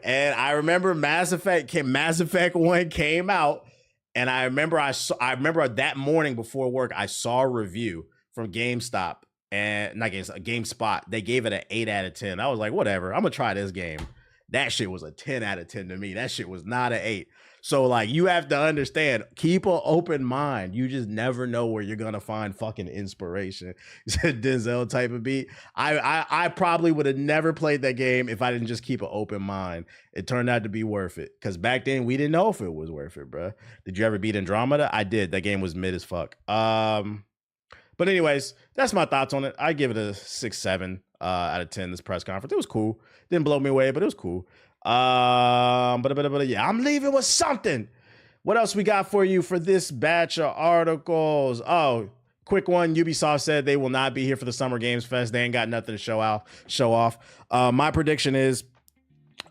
And I remember Mass Effect 1 came out, and I remember that morning before work, I saw a review from GameStop and not GameSpot. They gave it an 8 out of 10. I was like, whatever, I'm gonna try this game. That shit was a 10 out of 10 to me. That shit was not an 8. So like, you have to understand, keep an open mind. You just never know where you're gonna find fucking inspiration. Denzel type of beat. I probably would have never played that game if I didn't just keep an open mind. It turned out to be worth it. Cause back then we didn't know if it was worth it, bro. Did you ever beat Andromeda? I did. That game was mid as fuck. But anyways, that's my thoughts on it. I give it a 6-7 out of 10. This press conference, it was cool. Didn't blow me away, but it was cool. But yeah, I'm leaving with something. What else we got for you for this batch of articles? Oh, quick one. Ubisoft said they will not be here for the Summer Games Fest. They ain't got nothing to show off. My prediction is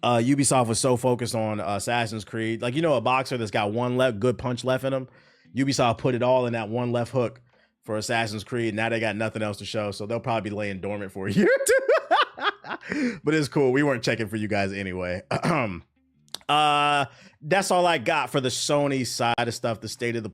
Ubisoft was so focused on Assassin's Creed. Like, you know, a boxer that's got one good punch left in him. Ubisoft put it all in that one left hook for Assassin's Creed. Now they got nothing else to show, so they'll probably be laying dormant for a year or two. But it's cool. We weren't checking for you guys anyway. That's all I got for the Sony side of stuff, the state of the